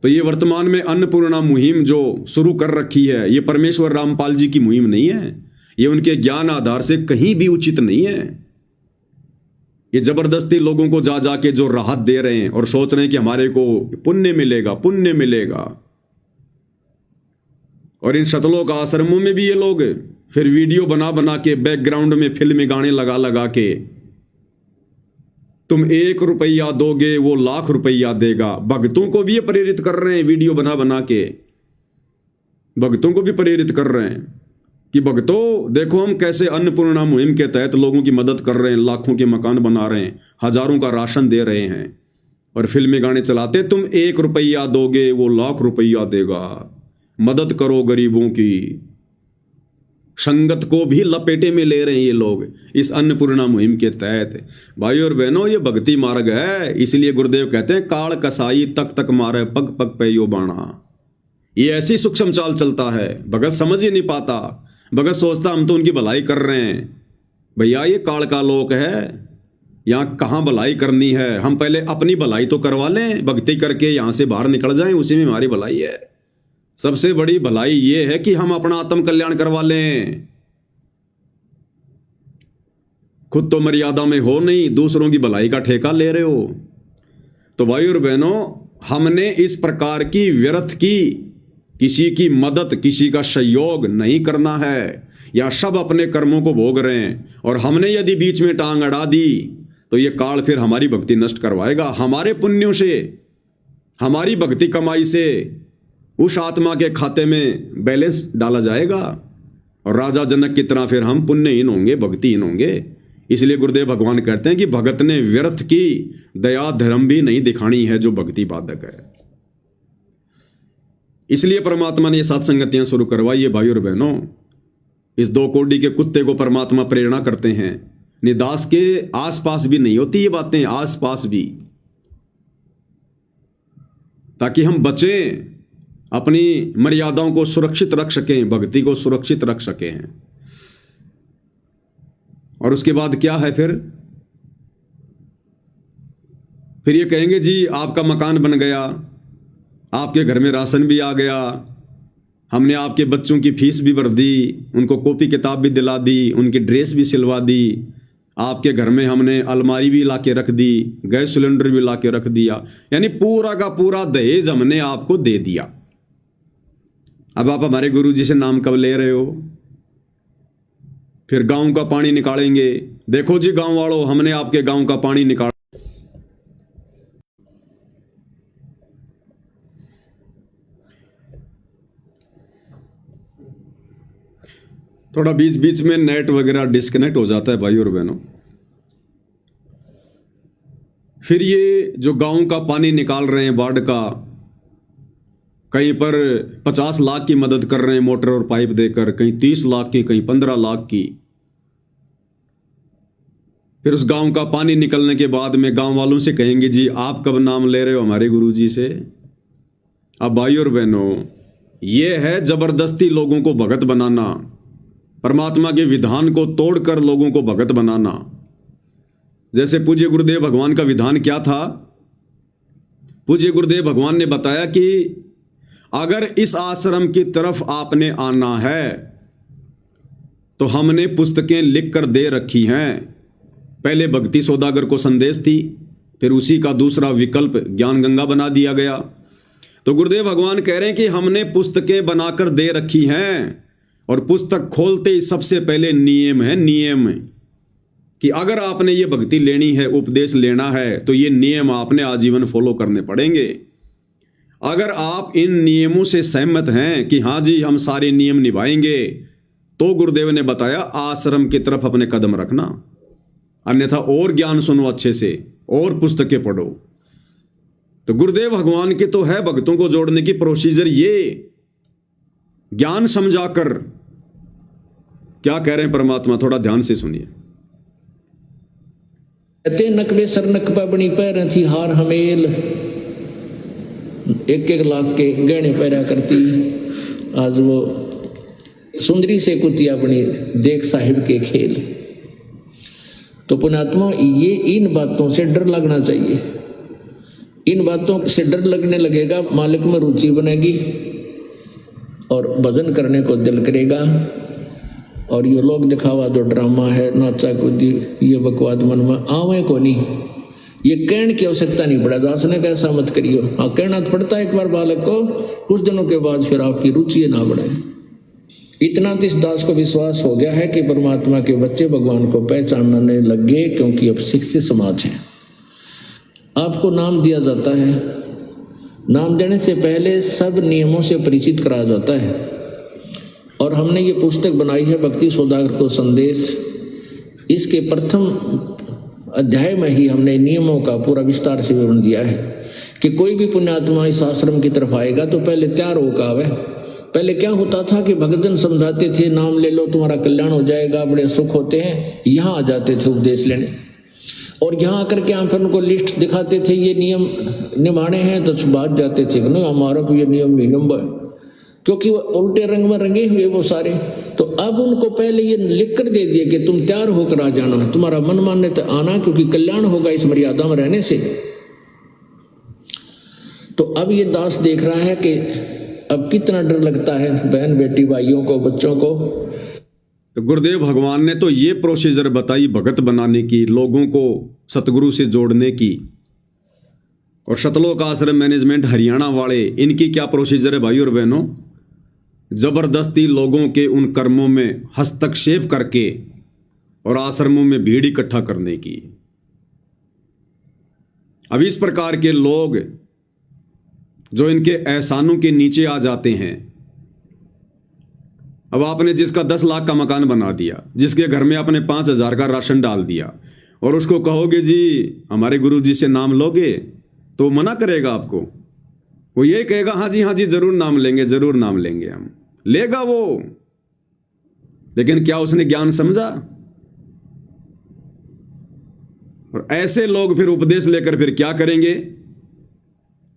तो ये वर्तमान में अन्नपूर्णा मुहिम जो शुरू कर रखी है, ये परमेश्वर रामपाल जी की मुहिम नहीं है, ये उनके ज्ञान आधार से कहीं भी उचित नहीं है। ये जबरदस्ती लोगों को जा जाके जो राहत दे रहे हैं और सोच रहे हैं कि हमारे को पुण्य मिलेगा, पुण्य मिलेगा। और इन शतलोक आश्रमों में भी ये लोग फिर वीडियो बना बना के बैकग्राउंड में फिल्मी गाने लगा लगा के, तुम 1 रुपया दोगे वो लाख रुपया देगा। भक्तों को भी ये प्रेरित कर रहे हैं, वीडियो बना बना के भक्तों को भी प्रेरित कर रहे हैं कि भक्तों देखो हम कैसे अन्नपूर्णा मुहिम के तहत लोगों की मदद कर रहे हैं, लाखों के मकान बना रहे हैं, हजारों का राशन दे रहे हैं। और फिल्मी गाने चलाते, तुम 1 रुपया दोगे वो लाख रुपया देगा। मदद करो गरीबों की। संगत को भी लपेटे में ले रहे हैं ये लोग इस अन्नपूर्णा मुहिम के तहत। भाई और बहनों, ये भक्ति मार्ग है। इसलिए गुरुदेव कहते हैं, काल कसाई तक तक मारे पग पग पे यो बाणा। ये ऐसी सूक्ष्म चाल चलता है, भगत समझ ही नहीं पाता। भगत सोचता हम तो उनकी भलाई कर रहे हैं। भैया ये काल का लोक है, यहाँ कहाँ भलाई करनी है। हम पहले अपनी भलाई तो करवा लें, भक्ति करके यहाँ से बाहर निकल जाएं, उसी में हमारी भलाई है। सबसे बड़ी भलाई ये है कि हम अपना आत्म कल्याण करवा लें। खुद तो मर्यादा में हो नहीं, दूसरों की भलाई का ठेका ले रहे हो। तो भाई और बहनों, हमने इस प्रकार की व्यर्थ की किसी की मदद, किसी का सहयोग नहीं करना है। या सब अपने कर्मों को भोग रहे हैं और हमने यदि बीच में टांग अड़ा दी तो ये काल फिर हमारी भक्ति नष्ट करवाएगा। हमारे पुण्यों से, हमारी भक्ति कमाई से उस आत्मा के खाते में बैलेंस डाला जाएगा और राजा जनक की तरह फिर हम पुण्यहीन होंगे, भक्तिहीन होंगे। इसलिए गुरुदेव भगवान कहते हैं कि भगत ने व्यर्थ की दया धर्म भी नहीं दिखानी है जो भक्ति बाधक है। इसलिए परमात्मा ने ये सत्संगतियां शुरू करवाई है। भाई और बहनों, इस 2 कोड़ी के कुत्ते को परमात्मा प्रेरणा करते हैं। निदास के आसपास भी नहीं होती ये बातें, आसपास भी, ताकि हम बचें, अपनी मर्यादाओं को सुरक्षित रख सकें, भक्ति को सुरक्षित रख सकें। और उसके बाद क्या है फिर ये कहेंगे जी आपका मकान बन गया, आपके घर में राशन भी आ गया, हमने आपके बच्चों की फीस भी भर दी, उनको कॉपी किताब भी दिला दी, उनकी ड्रेस भी सिलवा दी, आपके घर में हमने अलमारी भी ला के रख दी, गैस सिलेंडर भी ला के रख दिया। यानी पूरा का पूरा दहेज हमने आपको दे दिया। अब आप हमारे गुरु जी से नाम कब ले रहे हो? फिर गांव का पानी निकालेंगे। देखो जी गांव वालों, हमने आपके गांव का पानी निकाला। थोड़ा बीच बीच में नेट वगैरह डिस्कनेक्ट हो जाता है भाई और बहनों। फिर ये जो गांव का पानी निकाल रहे हैं बाढ़ का, कहीं पर 50 लाख की मदद कर रहे हैं मोटर और पाइप देकर, कहीं 30 लाख की, कहीं 15 लाख की। फिर उस गांव का पानी निकलने के बाद में गांव वालों से कहेंगे जी आप कब नाम ले रहे हो हमारे गुरुजी से? अब भाई और बहनों, ये है जबरदस्ती लोगों को भगत बनाना, परमात्मा के विधान को तोड़कर लोगों को भगत बनाना। जैसे पूज्य गुरुदेव भगवान का विधान क्या था? पूज्य गुरुदेव भगवान ने बताया कि अगर इस आश्रम की तरफ आपने आना है तो हमने पुस्तकें लिख कर दे रखी हैं। पहले भक्ति सौदागर को संदेश थी, फिर उसी का दूसरा विकल्प ज्ञान गंगा बना दिया गया। तो गुरुदेव भगवान कह रहे हैं कि हमने पुस्तकें बनाकर दे रखी हैं और पुस्तक खोलते ही सबसे पहले नियम है, नियम कि अगर आपने ये भक्ति लेनी है, उपदेश लेना है, तो ये नियम आपने आजीवन फॉलो करने पड़ेंगे। अगर आप इन नियमों से सहमत हैं कि हाँ जी हम सारे नियम निभाएंगे, तो गुरुदेव ने बताया आश्रम की तरफ अपने कदम रखना, अन्यथा और ज्ञान सुनो अच्छे से और पुस्तकें पढ़ो। तो गुरुदेव भगवान की तो है भक्तों को जोड़ने की प्रोसीजर, ये ज्ञान समझाकर। क्या कह रहे हैं परमात्मा, थोड़ा ध्यान से सुनिए। कहते नकबे सर नकबा बनी पैर थी हार हमेल, 1-1 लाख के गहने पैरा करती, आज वो सुंदरी से कुतिया बनी देख साहिब के खेल। तो पुण्यात्मा, ये इन बातों से डर लगना चाहिए। इन बातों से डर लगने लगेगा, मालिक में रुचि बनेगी और भजन करने को दिल करेगा। और ये लोग दिखावा जो ड्रामा है, नाचा कूदी, ये बकवाद मन में आवे को नहीं, ये कहने की आवश्यकता नहीं पड़ा। दास ने कैसा मत करियो, हाँ कहना तो पड़ता है एक बार बालक को, कुछ दिनों के बाद फिर आपकी रुचि ना बढ़े। इतना तो इस दास को विश्वास हो गया है कि परमात्मा के बच्चे भगवान को पहचानने लग गए, क्योंकि अब शिक्षित समाज है। आपको नाम दिया जाता है, नाम देने से पहले सब नियमों से परिचित कराया जाता है। और हमने ये पुस्तक बनाई है भक्ति सौदागर को संदेश, इसके प्रथम अध्याय में ही हमने नियमों का पूरा विस्तार से विवरण दिया है कि कोई भी पुण्यात्मा इस आश्रम की तरफ आएगा तो पहले तैयार होकर आवे। पहले क्या होता था कि भक्तजन समझाते थे नाम ले लो तुम्हारा कल्याण हो जाएगा, बड़े सुख होते हैं, यहाँ आ जाते थे उपदेश लेने। और यहाँ आकर के हम फिर उनको लिस्ट दिखाते थे, ये नियम निभाने हैं, तो बात जाते थे नहीं हमारा तो ये नियम नहीं निभा, क्योंकि वो उल्टे रंग में रंगे हुए वो सारे। तो अब उनको पहले ये लिख कर दे दिए कि तुम तैयार होकर आ जाना, तुम्हारा मन मानने तो आना, क्योंकि कल्याण होगा इस मर्यादा में रहने से। तो अब ये दास देख रहा है कि अब कितना डर लगता है बहन बेटी भाइयों को, बच्चों को। तो गुरुदेव भगवान ने तो ये प्रोसीजर बताई भगत बनाने की, लोगों को सतगुरु से जोड़ने की। और सतलोक आश्रम मैनेजमेंट हरियाणा वाले, इनकी क्या प्रोसीजर है भाई और बहनों? जबरदस्ती लोगों के उन कर्मों में हस्तक्षेप करके और आश्रमों में भीड़ इकट्ठा करने की। अब इस प्रकार के लोग जो इनके एहसानों के नीचे आ जाते हैं, अब आपने जिसका 10 लाख का मकान बना दिया, जिसके घर में आपने 5,000 का राशन डाल दिया, और उसको कहोगे जी हमारे गुरु जी से नाम लोगे, तो मना करेगा आपको। वो ये कहेगा हाँ जी जरूर नाम लेंगे, जरूर नाम लेंगे हम, लेगा वो। लेकिन क्या उसने ज्ञान समझा? और ऐसे लोग फिर उपदेश लेकर फिर क्या करेंगे?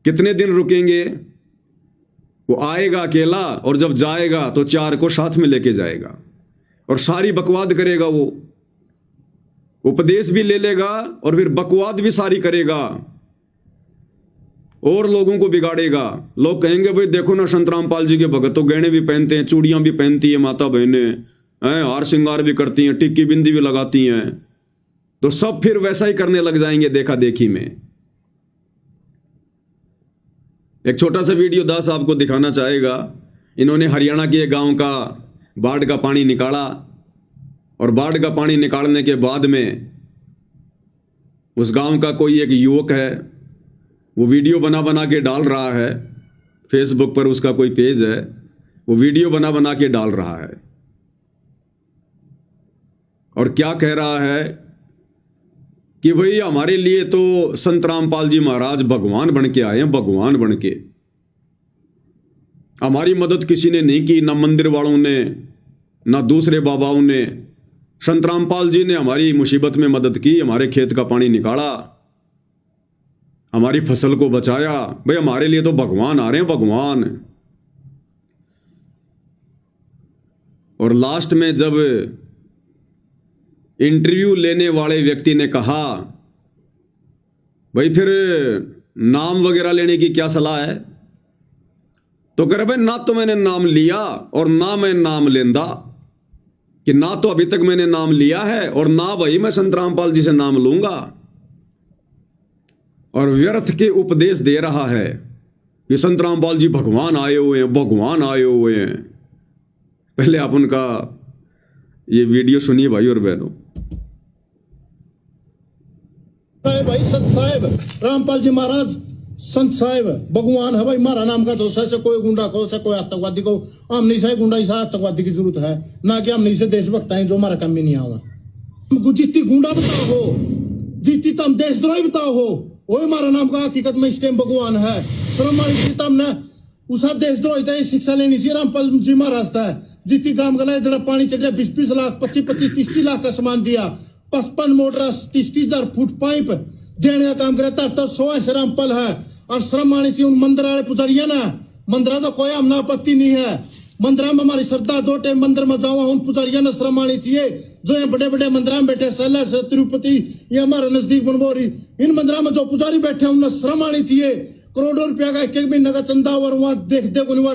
कितने दिन रुकेंगे? वो आएगा अकेला, और जब जाएगा तो 4 को साथ में लेके जाएगा, और सारी बकवाद करेगा। वो उपदेश भी ले लेगा और फिर बकवाद भी सारी करेगा और लोगों को बिगाड़ेगा। लोग कहेंगे भाई देखो ना, संत रामपाल जी के भगत तो गहने भी पहनते हैं, चूड़ियां भी पहनती है माता बहनें, हार श्रृंगार भी करती हैं, टिक्की बिंदी भी लगाती हैं। तो सब फिर वैसा ही करने लग जाएंगे देखा देखी में। एक छोटा सा वीडियो दास आपको दिखाना चाहेगा। इन्होंने हरियाणा के गांव का बाढ़ का पानी निकाला, और बाढ़ का पानी निकालने के बाद में उस गांव का कोई एक युवक है, वो वीडियो बना बना के डाल रहा है फेसबुक पर, उसका कोई पेज है, वो वीडियो बना बना के डाल रहा है। और क्या कह रहा है कि भाई हमारे लिए तो संत रामपाल जी महाराज भगवान बन के आए हैं, भगवान बन के। हमारी मदद किसी ने नहीं की, ना मंदिर वालों ने, ना दूसरे बाबाओं ने। संत रामपाल जी ने हमारी मुसीबत में मदद की, हमारे खेत का पानी निकाला, हमारी फसल को बचाया। भाई हमारे लिए तो भगवान आ रहे हैं, भगवान। और लास्ट में जब इंटरव्यू लेने वाले व्यक्ति ने कहा भाई फिर नाम वगैरह लेने की क्या सलाह है, तो कह रहे भाई ना तो मैंने नाम लिया और ना मैं नाम लेंदा, कि ना तो अभी तक मैंने नाम लिया है और ना भाई मैं संत रामपाल जी से नाम लूंगा। और व्यर्थ के उपदेश दे रहा है कि संत रामपाल जी भगवान आए हुए हैं, भगवान आए हुए हैं। पहले आप उनका ये वीडियो सुनिए भाई और बहनों। भाई संत साहेब रामपाल जी महाराज संत साहेब भगवान है भाई। मारा नाम का दोष है, कोई गुंडा को से कोई आतंकवादी को, हम नहीं से गुंडा इसा आतंकवादी की जरूरत है ना, कि हम नहीं से देशभक्त हैं जो हमारा काम ही नहीं आवा। हमको जितनी गुंडा बताओ हो, जितनी तम देशद्रोही बताओ हो, वही हमारा नाम का हकीकत में इस टाइम भगवान है। ने उसा देशद्रोही था शिक्षा लेनी चाहिए रामपाल जी महाराज था। जितनी काम गला जरा पानी चढ़ 20-20 लाख 25-25-30 लाख का सामान दिया, 55 मोटर 30,000 फुट पाइप देने का काम करता तो 100 ऐसे रामपाल है और श्रम आनी चाहिए उन मंदिर वाले पुजारिया ना मंदिर तो कोई हमना आपत्ति नहीं है मंदिर में हमारी श्रद्धा 2 टाइम मंदिर में जाओ उन पुजारिया ने श्रम आनी चाहिए जो ये बड़े बड़े मंदिर में बैठे सैला से तिरुपति ये हमारे नजदीक बनबोरी इन मंदिर में जो पुजारी बैठे उन्हें श्रम आनी चाहिए करोड़ों रुपया का एक महीने का चंदा और वहाँ देख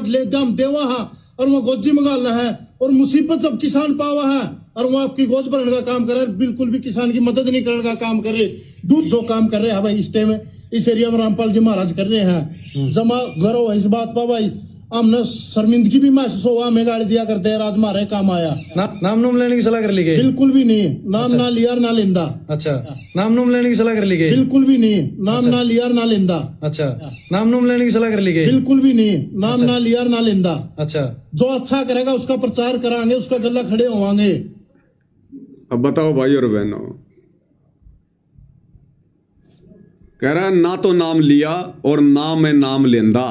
ले दाम देवा है और वहाँ गोजी मंगाना है और मुसीबत जब किसान पावा है और वो आपकी गोज भरने का काम करे बिल्कुल भी किसान की मदद नहीं करने का काम कर रहे दूध जो काम कर रहे हैं भाई इस टाइम इस एरिया में रामपाल जी महाराज कर रहे हैं जमा करो इस बात पर भाई हमने शर्मिंदगी भी महसूस हुआ हमें गाड़ी दिया करते हैं राज मारे काम आया नाम नूम लेने की सलाह कर ली गई बिल्कुल भी नहीं नाम ना लिया ना लेंदा अच्छा नाम नूम लेने की सलाह कर ली गई बिल्कुल भी नहीं नाम ना लिया ना लेंदा अच्छा नाम नूम लेने की सलाह कर ली गई बिल्कुल भी नहीं नाम ना लिया ना लेंदा अच्छा जो अच्छा करेगा उसका प्रचार कराएंगे उसका गला खड़े होवांगे। अब बताओ भाई और बहनों, कह रहा है ना तो नाम लिया और ना मैं नाम लेंदा,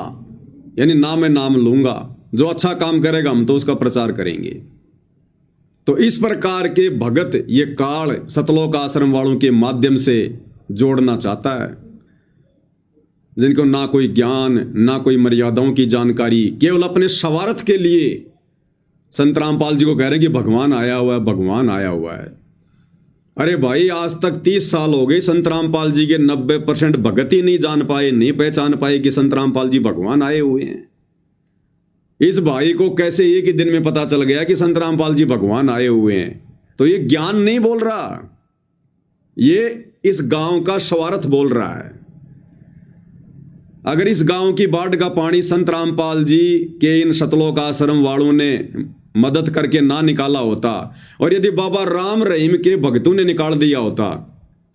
यानी ना मैं नाम लूंगा, जो अच्छा काम करेगा हम तो उसका प्रचार करेंगे। तो इस प्रकार के भगत ये काल सतलोक आश्रम वालों के माध्यम से जोड़ना चाहता है, जिनको ना कोई ज्ञान ना कोई मर्यादाओं की जानकारी, केवल अपने स्वार्थ के लिए संत रामपाल जी को कह रहे हैं कि भगवान आया हुआ है, भगवान आया हुआ है। अरे भाई आज तक 30 साल हो गए, संत रामपाल जी के 90% भगत ही नहीं जान पाए, नहीं पहचान पाए कि संत रामपाल जी भगवान आए हुए हैं। इस भाई को कैसे एक ही दिन में पता चल गया कि संत रामपाल जी भगवान आए हुए हैं? तो ये ज्ञान नहीं बोल रहा, ये इस गांव का स्वार्थ बोल रहा है। अगर इस गांव की बाढ़ का पानी संत रामपाल जी के इन सतलोक आश्रम वालों ने मदद करके ना निकाला होता, और यदि बाबा राम रहीम के भक्तों ने निकाल दिया होता,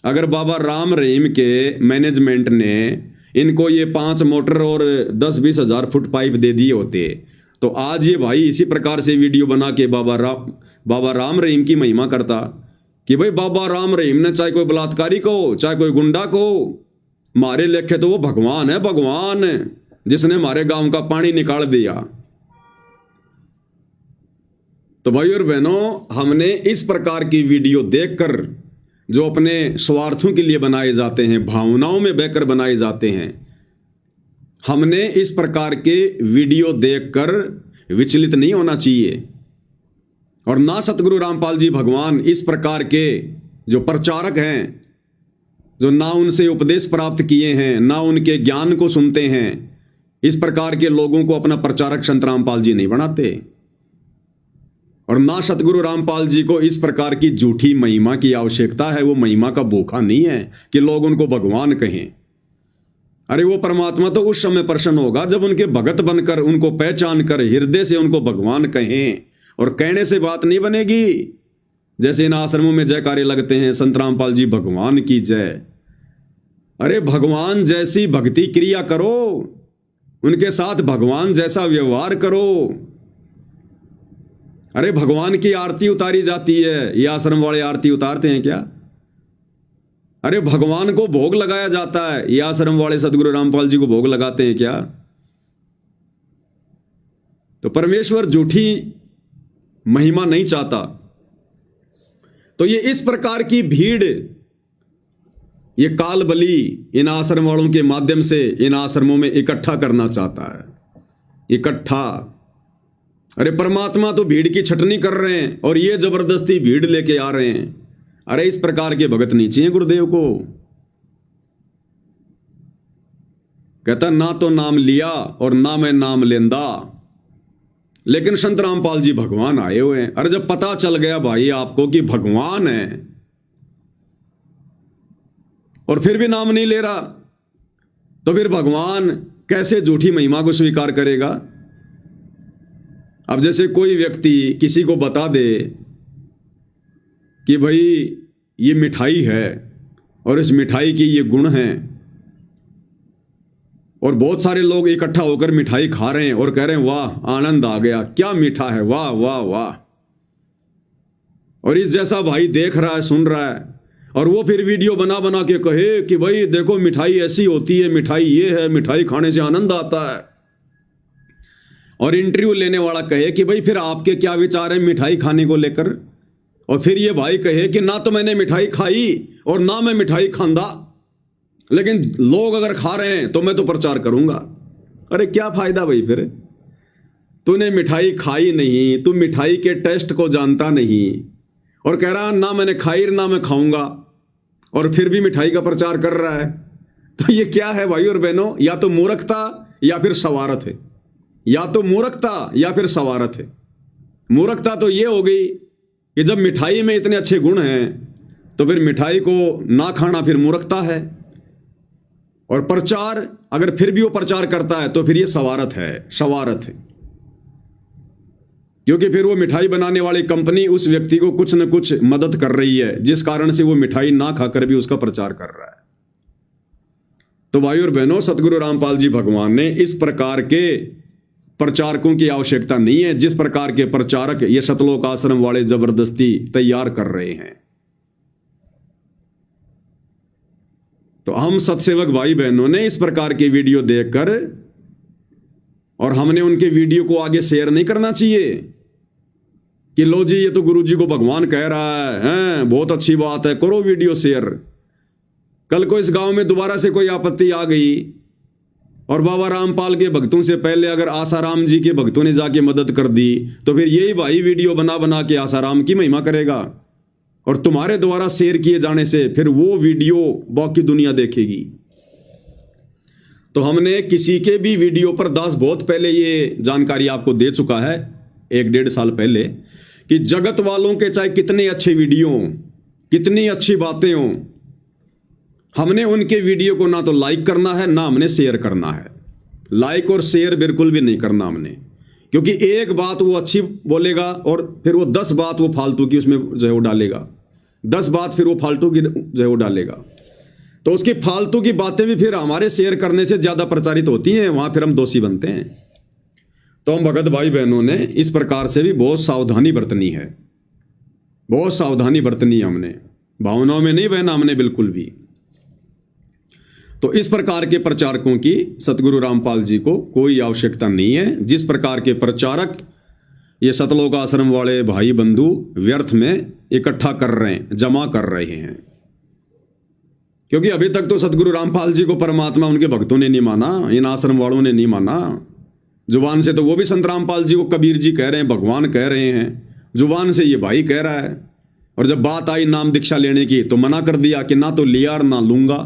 अगर बाबा राम रहीम के मैनेजमेंट ने इनको ये 5 मोटर और 10-20 हज़ार फुट पाइप दे दिए होते, तो आज ये भाई इसी प्रकार से वीडियो बना के बाबा राम रहीम की महिमा करता कि भाई बाबा राम रहीम ने चाहे कोई बलात्कारी को चाहे कोई गुंडा को, मारे लेखे तो वो भगवान है, भगवान जिसने हमारे गांव का पानी निकाल दिया। तो भाई और बहनों, हमने इस प्रकार की वीडियो देखकर, जो अपने स्वार्थों के लिए बनाए जाते हैं, भावनाओं में बहकर बनाए जाते हैं, हमने इस प्रकार के वीडियो देखकर विचलित नहीं होना चाहिए। और ना सतगुरु रामपाल जी भगवान इस प्रकार के जो प्रचारक हैं, जो ना उनसे उपदेश प्राप्त किए हैं, ना उनके ज्ञान को सुनते हैं, इस प्रकार के लोगों को अपना प्रचारक संत रामपाल जी नहीं बनाते। और ना सतगुरु रामपाल जी को इस प्रकार की झूठी महिमा की आवश्यकता है। वो महिमा का भूखा नहीं है कि लोग उनको भगवान कहें। अरे वो परमात्मा तो उस समय प्रसन्न होगा जब उनके भगत बनकर, उनको पहचान कर, हृदय से उनको भगवान कहें। और कहने से बात नहीं बनेगी। जैसे इन आश्रमों में जयकारे लगते हैं, संत रामपाल जी भगवान की जय। अरे भगवान जैसी भक्ति क्रिया करो, उनके साथ भगवान जैसा व्यवहार करो। अरे भगवान की आरती उतारी जाती है, ये आश्रम वाले आरती उतारते हैं क्या? अरे भगवान को भोग लगाया जाता है, ये आश्रम वाले सतगुरु रामपाल जी को भोग लगाते हैं क्या? तो परमेश्वर झूठी महिमा नहीं चाहता। तो ये इस प्रकार की भीड़, ये काल बली इन आश्रम वालों के माध्यम से इन आश्रमों में इकट्ठा करना चाहता है, इकट्ठा। अरे परमात्मा तो भीड़ की छटनी कर रहे हैं और ये जबरदस्ती भीड़ लेके आ रहे हैं। अरे इस प्रकार के भगत नहीं चाहिए गुरुदेव को। कहता ना तो नाम लिया और ना मैं नाम लेंदा, लेकिन संत रामपाल जी भगवान आए हुए हैं। अरे जब पता चल गया भाई आपको कि भगवान है और फिर भी नाम नहीं ले रहा, तो फिर भगवान कैसे झूठी महिमा को स्वीकार करेगा? अब जैसे कोई व्यक्ति किसी को बता दे कि भाई ये मिठाई है और इस मिठाई की ये गुण हैं, और बहुत सारे लोग इकट्ठा होकर मिठाई खा रहे हैं और कह रहे हैं वाह आनंद आ गया, क्या मीठा है, वाह वाह वाह। और इस जैसा भाई देख रहा है, सुन रहा है, और वो फिर वीडियो बना बना के कहे कि भाई देखो मिठाई ऐसी होती है, मिठाई ये है, मिठाई खाने से आनंद आता है। और इंटरव्यू लेने वाला कहे कि भाई फिर आपके क्या विचार हैं मिठाई खाने को लेकर? और फिर ये भाई कहे कि ना तो मैंने मिठाई खाई और ना मैं मिठाई खांदा, लेकिन लोग अगर खा रहे हैं तो मैं तो प्रचार करूंगा। अरे क्या फायदा भाई, फिर तूने मिठाई खाई नहीं, तू मिठाई के टेस्ट को जानता नहीं और कह रहा ना मैंने खाई ना मैं खाऊंगा, और फिर भी मिठाई का प्रचार कर रहा है। तो ये क्या है भाई और बहनों? या तो मूर्खता या फिर सवारत है, या तो मूर्खता या फिर सवारत है। मूर्खता तो ये हो गई कि जब मिठाई में इतने अच्छे गुण हैं तो फिर मिठाई को ना खाना फिर मूर्खता है, और प्रचार अगर फिर भी वो प्रचार करता है तो फिर ये सवारत है, सवारत है। क्योंकि फिर वो मिठाई बनाने वाली कंपनी उस व्यक्ति को कुछ न कुछ मदद कर रही है, जिस कारण से वो मिठाई ना खाकर भी उसका प्रचार कर रहा है। तो भाई और बहनों, सतगुरु रामपाल जी भगवान ने इस प्रकार के प्रचारकों की आवश्यकता नहीं है जिस प्रकार के प्रचारक ये सतलोक आश्रम वाले जबरदस्ती तैयार कर रहे हैं। तो हम सत्सेवक भाई बहनों ने इस प्रकार की वीडियो देखकर, और हमने उनके वीडियो को आगे शेयर नहीं करना चाहिए कि लो जी ये तो गुरु जी को भगवान कह रहा है, बहुत अच्छी बात है, करो वीडियो शेयर। कल को इस गांव में दोबारा से कोई आपत्ति आ गई और बाबा रामपाल के भक्तों से पहले अगर आसाराम जी के भक्तों ने जाके मदद कर दी तो फिर यही भाई वीडियो बना बना के आसाराम की महिमा करेगा, और तुम्हारे द्वारा शेयर किए जाने से फिर वो वीडियो बाकी दुनिया देखेगी। तो हमने किसी के भी वीडियो पर, दास बहुत पहले ये जानकारी आपको दे चुका है, 1-1.5 साल पहले, कि जगत वालों के चाहे कितने अच्छे वीडियो हों, कितनी अच्छी बातें हों, हमने उनके वीडियो को ना तो लाइक करना है ना हमने शेयर करना है। लाइक और शेयर बिल्कुल भी नहीं करना हमने, क्योंकि एक बात वो अच्छी बोलेगा और फिर वो 10 बात वो फालतू की उसमें जो है वो डालेगा, 10 बात फिर वो फालतू की जो है वो डालेगा। तो उसकी फालतू की बातें भी फिर हमारे शेयर करने से ज्यादा प्रचारित होती हैं, वहां फिर हम दोषी बनते हैं। तो हम भगत भाई बहनों ने इस प्रकार से भी बहुत सावधानी बरतनी है, बहुत सावधानी बरतनी है हमने, भावनाओं में नहीं बहना हमने बिल्कुल भी। तो इस प्रकार के प्रचारकों की सतगुरु रामपाल जी को कोई आवश्यकता नहीं है। जिस प्रकार के प्रचारक ये सतलोक आश्रम वाले भाई बंधु व्यर्थ में इकट्ठा कर रहे हैं, जमा कर रहे हैं, क्योंकि अभी तक तो सतगुरु रामपाल जी को परमात्मा उनके भक्तों ने नहीं माना, इन आश्रम वालों ने नहीं माना। जुबान से तो वो भी संत रामपाल जी को कबीर जी कह रहे हैं, भगवान कह रहे हैं, जुबान से ये भाई कह रहा है, और जब बात आई नाम दीक्षा लेने की तो मना कर दिया कि ना तो लिया और ना लूंगा।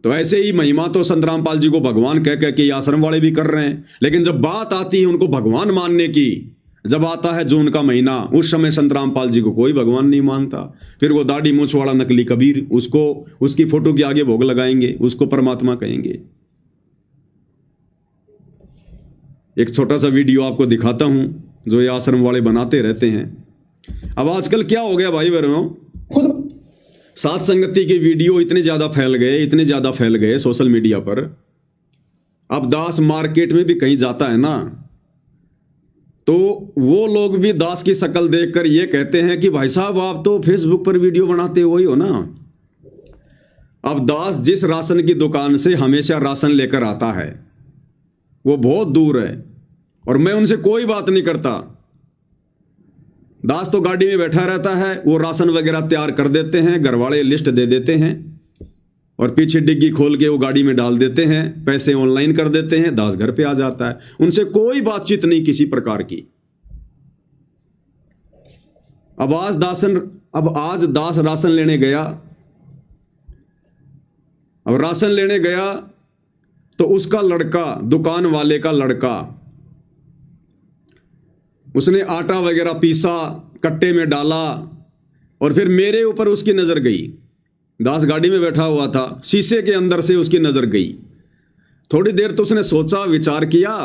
तो ऐसे ही महिमा तो संत रामपाल जी को भगवान कह कह के आश्रम वाले भी कर रहे हैं, लेकिन जब बात आती है उनको भगवान मानने की, जब आता है जून का महीना, उस समय संत रामपाल जी को कोई भगवान नहीं मानता। फिर वो दाढ़ी मूंछ वाला नकली कबीर, उसको उसकी फोटो के आगे भोग लगाएंगे, उसको परमात्मा कहेंगे। एक छोटा सा वीडियो आपको दिखाता हूं जो ये आश्रम वाले बनाते रहते हैं। अब आजकल क्या हो गया भाई बहनों, सात संगति के वीडियो इतने ज्यादा फैल गए सोशल मीडिया पर। अब दास मार्केट में भी कहीं जाता है ना, तो वो लोग भी दास की शक्ल देखकर ये कहते हैं कि भाई साहब आप तो फेसबुक पर वीडियो बनाते हो ही हो ना। अब दास जिस राशन की दुकान से हमेशा राशन लेकर आता है वो बहुत दूर है, और मैं उनसे कोई बात नहीं करता। दास तो गाड़ी में बैठा रहता है, वो राशन वगैरह तैयार कर देते हैं, घर वाले लिस्ट दे देते हैं और पीछे डिग्गी खोल के वो गाड़ी में डाल देते हैं, पैसे ऑनलाइन कर देते हैं, दास घर पे आ जाता है। उनसे कोई बातचीत नहीं किसी प्रकार की। अब आज दास राशन लेने गया, अब राशन लेने गया तो उसका लड़का, दुकान वाले का लड़का, उसने आटा वगैरह पीसा, कट्टे में डाला, और फिर मेरे ऊपर उसकी नजर गई। दास गाड़ी में बैठा हुआ था, शीशे के अंदर से उसकी नजर गई। थोड़ी देर तो उसने सोचा, विचार किया,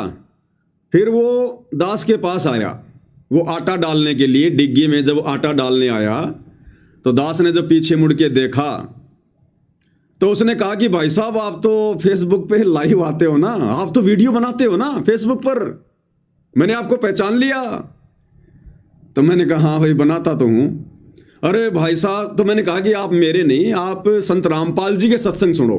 फिर वो दास के पास आया, वो आटा डालने के लिए। डिग्गी में जब आटा डालने आया तो दास ने जब पीछे मुड़ के देखा तो उसने कहा कि भाई साहब आप तो फेसबुक पे लाइव आते हो ना, आप तो वीडियो बनाते हो ना फेसबुक पर, मैंने आपको पहचान लिया। तो मैंने कहा हाँ भाई बनाता तो हूं। अरे भाई साहब, तो मैंने कहा कि आप मेरे नहीं, आप संत रामपाल जी के सत्संग सुनो।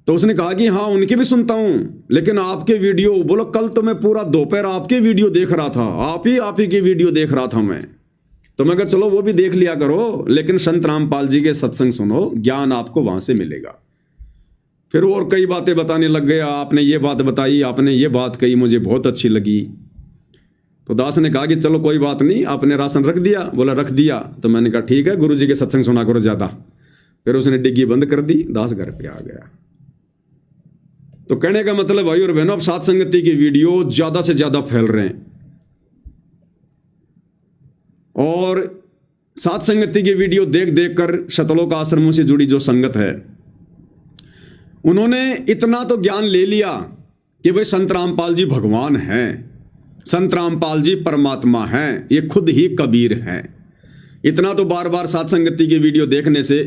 तो उसने कहा कि हाँ उनके भी सुनता हूं, लेकिन आपके वीडियो, बोलो कल तो मैं पूरा दोपहर आपके वीडियो देख रहा था, आप ही के वीडियो देख रहा था मैं। तो मैं कहा चलो वो भी देख लिया करो, लेकिन संत रामपाल जी के सत्संग सुनो, ज्ञान आपको वहां से मिलेगा। फिर वो और कई बातें बताने लग गया, आपने ये बात बताई, आपने ये बात कही, मुझे बहुत अच्छी लगी। तो दास ने कहा कि चलो कोई बात नहीं, आपने राशन रख दिया? बोला रख दिया। तो मैंने कहा ठीक है, गुरु जी के सत्संग सुना करो ज्यादा। फिर उसने डिग्गी बंद कर दी, दास घर पे आ गया। तो कहने का मतलब भाई और बहनों, अब सात संगति की वीडियो ज्यादा से ज्यादा फैल रहे हैं, और सात संगति की वीडियो देख देख कर शतलोक आश्रमों से जुड़ी जो संगत है, उन्होंने इतना तो ज्ञान ले लिया कि भाई संत रामपाल जी भगवान हैं, संत रामपाल जी परमात्मा हैं, ये खुद ही कबीर हैं। इतना तो बार बार सात संगति की वीडियो देखने से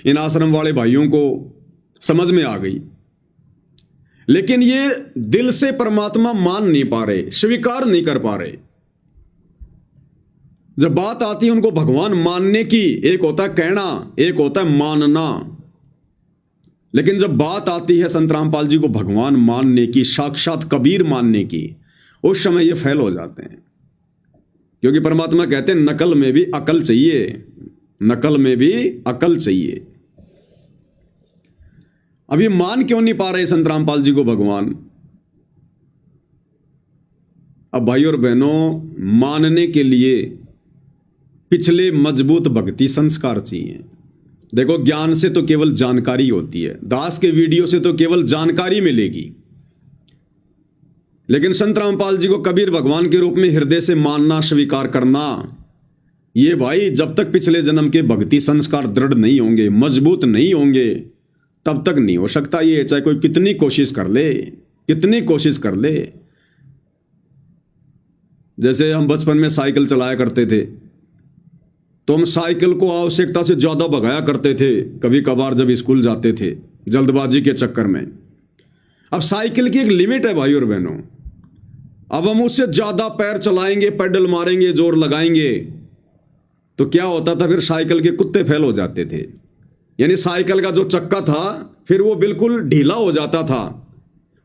इन आश्रम वाले भाइयों को समझ में आ गई। लेकिन ये दिल से परमात्मा मान नहीं पा रहे, स्वीकार नहीं कर पा रहे। जब बात आती है उनको भगवान मानने की, एक होता है कहना, एक होता है मानना, लेकिन जब बात आती है संत रामपाल जी को भगवान मानने की, साक्षात कबीर मानने की, उस समय ये फेल हो जाते हैं। क्योंकि परमात्मा कहते हैं नकल में भी अकल चाहिए, नकल में भी अकल चाहिए। अब ये मान क्यों नहीं पा रहे संत रामपाल जी को भगवान? अब भाई और बहनों, मानने के लिए पिछले मजबूत भक्ति संस्कार चाहिए। देखो, ज्ञान से तो केवल जानकारी होती है, दास के वीडियो से तो केवल जानकारी मिलेगी, लेकिन संत रामपाल जी को कबीर भगवान के रूप में हृदय से मानना, स्वीकार करना, ये भाई जब तक पिछले जन्म के भक्ति संस्कार दृढ़ नहीं होंगे, मजबूत नहीं होंगे, तब तक नहीं हो सकता ये, चाहे कोई कितनी कोशिश कर ले, कितनी कोशिश कर ले। जैसे हम बचपन में साइकिल चलाया करते थे, तो हम साइकिल को आवश्यकता से ज्यादा भगाया करते थे, कभी कभार जब स्कूल जाते थे जल्दबाजी के चक्कर में। अब साइकिल की एक लिमिट है भाई और बहनों, अब हम उससे ज्यादा पैर चलाएंगे, पेडल मारेंगे, जोर लगाएंगे, तो क्या होता था, फिर साइकिल के कुत्ते फैल हो जाते थे। यानी साइकिल का जो चक्का था फिर वो बिल्कुल ढीला हो जाता था,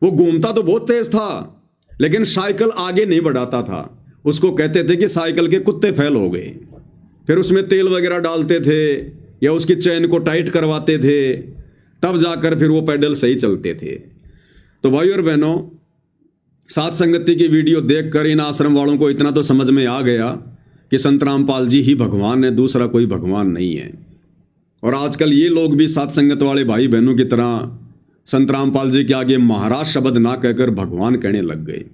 वो घूमता तो बहुत तेज था लेकिन साइकिल आगे नहीं बढ़ाता था। उसको कहते थे कि साइकिल के कुत्ते फैल हो गए। फिर उसमें तेल वगैरह डालते थे या उसकी चैन को टाइट करवाते थे, तब जाकर फिर वो पैडल सही चलते थे। तो भाई और बहनों, सात संगति की वीडियो देखकर इन आश्रम वालों को इतना तो समझ में आ गया कि संत रामपाल जी ही भगवान है, दूसरा कोई भगवान नहीं है। और आजकल ये लोग भी सात संगत वाले भाई बहनों की तरह संत रामपाल जी के आगे महाराज शब्द ना कहकर भगवान कहने लग गए।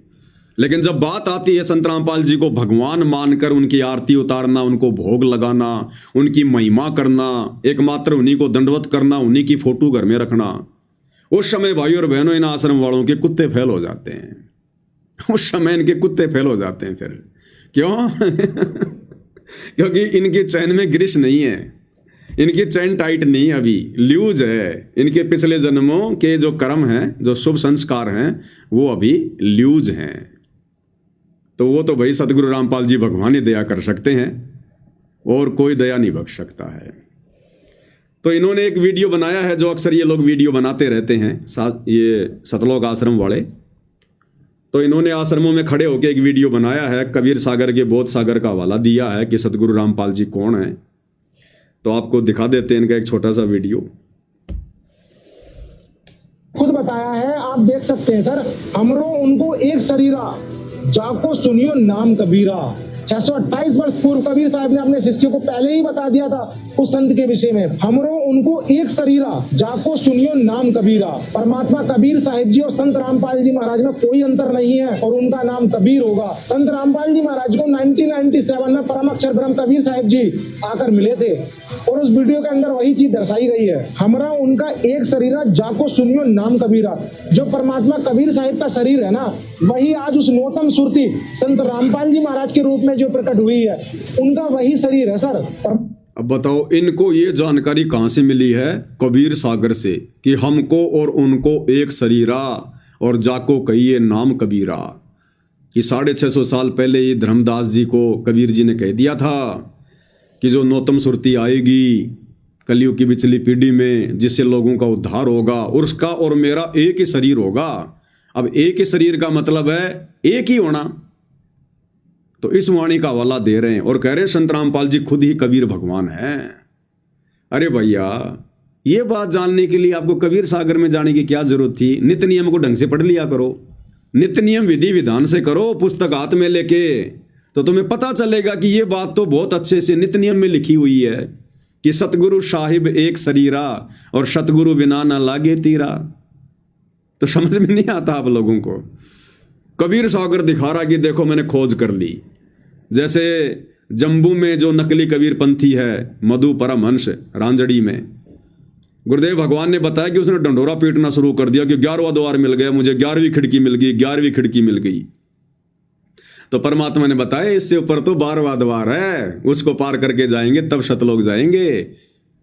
लेकिन जब बात आती है संत रामपाल जी को भगवान मानकर उनकी आरती उतारना, उनको भोग लगाना, उनकी महिमा करना, एकमात्र उन्हीं को दंडवत करना, उन्हीं की फोटो घर में रखना, उस समय भाई और बहनों इन आश्रम वालों के कुत्ते फैल हो जाते हैं। उस समय इनके कुत्ते फैल हो जाते हैं। फिर क्यों? क्योंकि इनकी चैन में ग्रीस नहीं है, इनकी चैन टाइट नहीं, अभी लूज है। इनके पिछले जन्मों के जो कर्म हैं, जो शुभ संस्कार हैं, वो अभी लूज हैं। तो वो तो भाई सतगुरु रामपाल जी भगवान ही दया कर सकते हैं, और कोई दया नहीं बख्श सकता है। तो इन्होंने एक वीडियो बनाया है, जो अक्सर ये लोग वीडियो बनाते रहते हैं, ये सतलोक आश्रम वाले। तो इन्होंने आश्रमों में खड़े होकर एक वीडियो बनाया है, कबीर सागर के बोध सागर का हवाला दिया है कि सतगुरु रामपाल जी कौन है। तो आपको दिखा देते हैं इनका एक छोटा सा वीडियो। खुद बताया है, आप देख सकते हैं सर। हमरो उनको एक शरीरा, जाको सुनियो नाम कबीरा। 628 वर्ष पूर्व कबीर साहब ने अपने शिष्य को पहले ही बता दिया था उस संत के विषय में। हमरो उनको एक शरीरा, जाको सुनियो नाम कबीरा। परमात्मा कबीर साहिब जी और संत रामपाल जी महाराज में कोई अंतर नहीं है, और उनका नाम कबीर होगा। संत रामपाल जी महाराज को 1997 में परम अक्षर ब्रह्म कबीर साहिब जी आकर मिले थे, और उस वीडियो के अंदर वही चीज दर्शाई गई है। हमरा उनका एक शरीरा, जाको सुनियो नाम कबीरा। जो परमात्मा कबीर साहिब का शरीर है ना, वही आज उस नौतम सुरती संत रामपाल जी महाराज के रूप में जो प्रकट हुई है, उनका वही शरीर है सर। अब बताओ, इनको ये जानकारी कहां से मिली है? कबीर सागर से, कि हमको और उनको एक शरीरा, और जाको कहिए नाम कबीरा। कि 650 साल पहले ही धर्मदास जी को कबीर जी ने कह दिया था कि जो नौतम सुरती आएगी कलयुग की पिछली पीढ़ी में, जिससे लोगों का उद्धार होगा, और उसका और मेरा एक ही शरीर होगा। अब एक ही शरीर का मतलब है एक ही होना। तो इस वाणी का हवाला दे रहे हैं और कह रहे हैं संत रामपाल जी खुद ही कबीर भगवान हैं। अरे भैया, ये बात जानने के लिए आपको कबीर सागर में जाने की क्या जरूरत थी? नित्य नियम को ढंग से पढ़ लिया करो, नित्य नियम विधि विधान से करो, पुस्तक हाथ में लेके, तो तुम्हें पता चलेगा कि ये बात तो बहुत अच्छे से नित्य नियम में लिखी हुई है कि सतगुरु साहिब एक शरीरा और सतगुरु बिना न लागे तीरा। तो समझ में नहीं आता आप लोगों को। कबीर सागर दिखा रहा कि देखो मैंने खोज कर ली। जैसे जम्बू में जो नकली कबीर पंथी है मधु परमहंस रांजड़ी में, गुरुदेव भगवान ने बताया कि उसने डंडोरा पीटना शुरू कर दिया कि 11वां द्वार मिल गया मुझे, 11वीं खिड़की मिल गई, 11वीं खिड़की मिल गई। तो परमात्मा ने बताया इससे ऊपर तो 12वां द्वार है, उसको पार करके जाएंगे तब सतलोक जाएंगे।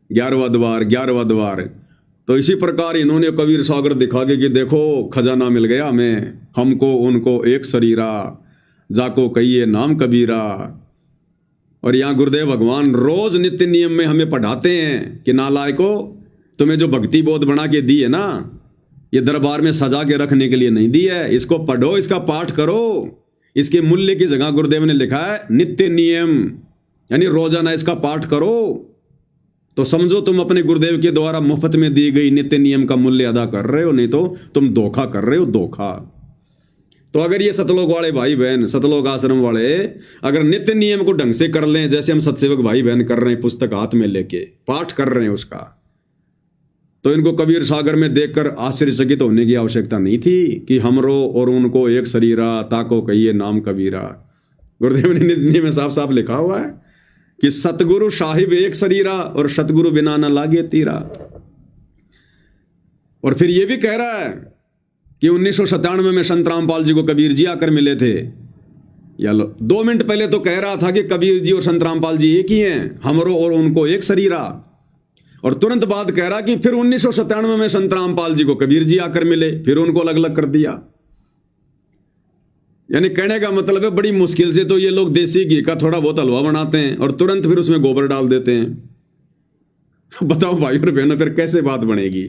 11वां द्वार, 11वां द्वार। तो इसी प्रकार इन्होंने कबीर सागर दिखा के कि देखो खजाना मिल गया हमें, हमको उनको एक शरीरा, जाको कहिए नाम कबीरा। और यहाँ गुरुदेव भगवान रोज नित्य नियम में हमें पढ़ाते हैं कि नालायको, तुम्हें जो भक्ति बोध बना के दी है ना, ये दरबार में सजा के रखने के लिए नहीं दी है, इसको पढ़ो, इसका पाठ करो। इसके मूल्य की जगह गुरुदेव ने लिखा है नित्य नियम, यानी रोजाना इसका पाठ करो। तो समझो तुम अपने गुरुदेव के द्वारा मुफ्त में दी गई नित्य नियम का मूल्य अदा कर रहे हो, नहीं तो तुम धोखा कर रहे हो, धोखा। तो अगर ये सतलोक वाले भाई बहन, सतलोक आश्रम वाले अगर नित्य नियम को ढंग से कर लें, जैसे हम सत्सेवक भाई बहन कर रहे हैं, पुस्तक हाथ में लेके पाठ कर रहे हैं उसका, तो इनको कबीर सागर में देखकर आश्चर्यचकित होने की आवश्यकता नहीं थी कि हमरो और उनको एक शरीरा, ताको कहिए नाम कबीरा। गुरुदेव ने नित्य में साफ साफ लिखा हुआ है कि सतगुरु साहिब एक शरीरा और सतगुरु बिना न लागे तीरा। और फिर ये भी कह रहा है कि 1997 में संत रामपाल जी को कबीर जी आकर मिले थे। या 2 मिनट पहले तो कह रहा था कि कबीर जी और संत रामपाल जी एक ही हैं, हमरो और उनको एक शरीरा। और तुरंत बाद कह रहा कि फिर 1997 में संत रामपाल जी को कबीर जी आकर मिले, फिर उनको अलग अलग कर दिया। यानी कहने का मतलब है बड़ी मुश्किल से तो ये लोग देसी घी का थोड़ा बहुत हलवा बनाते हैं और तुरंत फिर उसमें गोबर डाल देते हैं। तो बताओ भाई और बहनों, फिर कैसे बात बनेगी?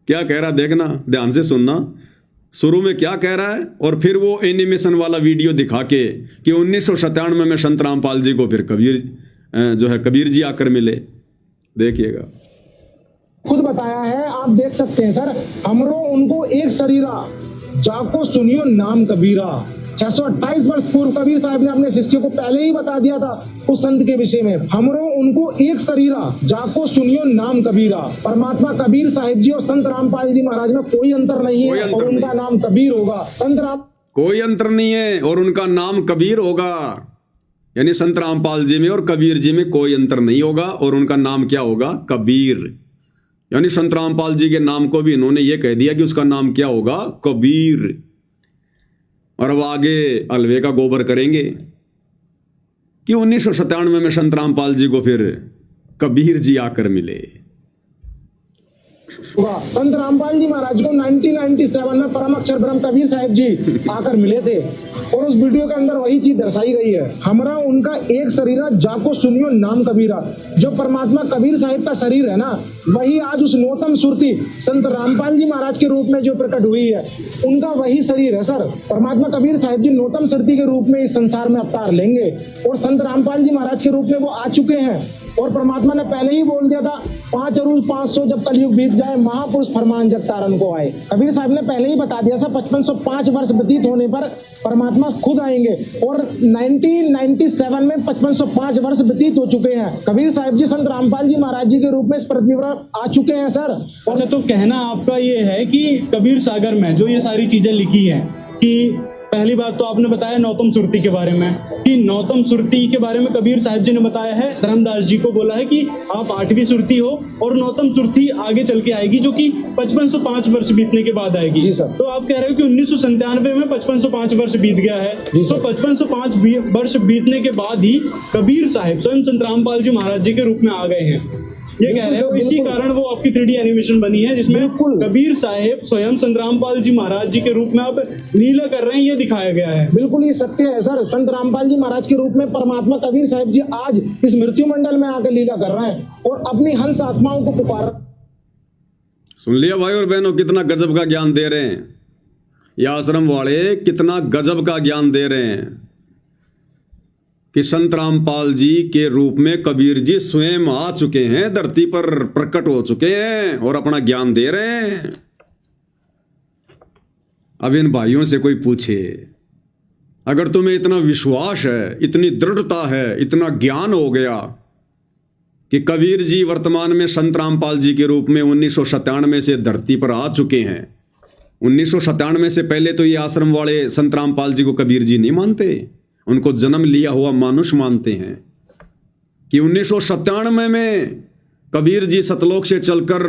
क्या कह रहा देखना, ध्यान से सुनना। शुरू में क्या कह रहा है और फिर वो एनिमेशन वाला वीडियो दिखा के कि 1997 में संत रामपाल जी को फिर कबीर जी आकर मिले। देखिएगा, खुद बताया है, आप देख सकते हैं सर, हमरो उनको एक शरीरा, जाको सुनियो नाम कबीरा। 628 वर्ष पूर्व कबीर साहब ने अपने शिष्य को पहले ही बता दिया था उस संत के विषय में, हमरो उनको एक शरीरा, जाको सुनियो नाम कबीरा। परमात्मा कबीर साहिब जी और संत रामपाल जी महाराज में कोई अंतर नहीं है और उनका नाम कबीर होगा। कोई अंतर नहीं है और उनका नाम कबीर होगा। यानी संत रामपाल जी में और कबीर जी में कोई अंतर नहीं होगा और उनका नाम क्या होगा? कबीर। यानी संत रामपाल जी के नाम को भी इन्होंने ये कह दिया कि उसका नाम क्या होगा? कबीर। और अब आगे अलवे का गोबर करेंगे कि 1997 में संत रामपाल जी को फिर कबीर जी आकर मिले। संत रामपाल जी महाराज को 1997 में परम अक्षर ब्रह्म कबीर साहिब जी आकर मिले थे और उस वीडियो के अंदर वही चीज दर्शाई गई है, हमरा उनका एक शरीरा, जाको सुनियो नाम कबीरा। जो परमात्मा कबीर साहिब का शरीर है ना, वही आज उस नौतम सुरती संत रामपाल जी महाराज के रूप में जो प्रकट हुई है, उनका वही शरीर है सर। परमात्मा कबीर साहिब जी नौतम सुरती के रूप में इस संसार में अवतार लेंगे और संत रामपाल जी महाराज के रूप में वो आ चुके हैं। और परमात्मा ने पहले ही बोल दिया था, 5 अरूज 500 जब कलयुग बीत जाए, महापुरुष फरमान जग तारन को आए। कबीर साहब ने पहले ही बता दिया था 5505 वर्ष व्यतीत होने पर परमात्मा खुद आएंगे और 1997 में 5505 वर्ष व्यतीत हो चुके हैं। कबीर साहब जी संत रामपाल जी महाराज जी के रूप में इस पृथ्वी पर आ चुके हैं सर। अच्छा, तो कहना आपका ये है कि कबीर सागर में जो ये सारी चीजें लिखी हैं, कि पहली बात तो आपने बताया नौतम सुरती के बारे में, कि नौतम सुरती के बारे में कबीर साहिब जी ने बताया है, धर्मदास जी को बोला है कि आप 8वीं सुरती हो और नौतम सुरती आगे चल के आएगी जो कि 5505 वर्ष बीतने के बाद आएगी। जी सर। तो आप कह रहे हो कि 1997 में 5505 वर्ष बीत गया है, तो 5505 वर्ष बीतने के बाद ही कबीर साहिब स्वयं संत रामपाल जी महाराज जी के रूप में आ गए हैं, ये कह रहे हो। इसी कारण वो आपकी 3D एनिमेशन बनी है जिसमें कबीर साहिब स्वयं संत रामपाल जी महाराज जी के रूप में आप लीला कर रहे हैं, ये दिखाया गया है। बिल्कुल ये सत्य है सर। संत रामपाल जी महाराज के रूप में परमात्मा कबीर साहिब जी आज इस मृत्यु मंडल में आकर लीला कर रहे हैं और अपनी हंस आत्माओं को पुकार। सुन लिया भाई और बहनों, कितना गजब का ज्ञान दे रहे हैं ये आश्रम वाले, कितना गजब का ज्ञान दे रहे हैं। कि संत रामपाल जी के रूप में कबीर जी स्वयं आ चुके हैं, धरती पर प्रकट हो चुके हैं और अपना ज्ञान दे रहे हैं। अब इन भाइयों से कोई पूछे, अगर तुम्हें इतना विश्वास है, इतनी दृढ़ता है, इतना ज्ञान हो गया कि कबीर जी वर्तमान में संत रामपाल जी के रूप में 1997 से धरती पर आ चुके हैं। 1997 से पहले तो ये आश्रम वाले संत रामपाल जी को कबीर जी नहीं मानते, उनको जन्म लिया हुआ मानुष मानते हैं कि 1997 में कबीर जी सतलोक से चलकर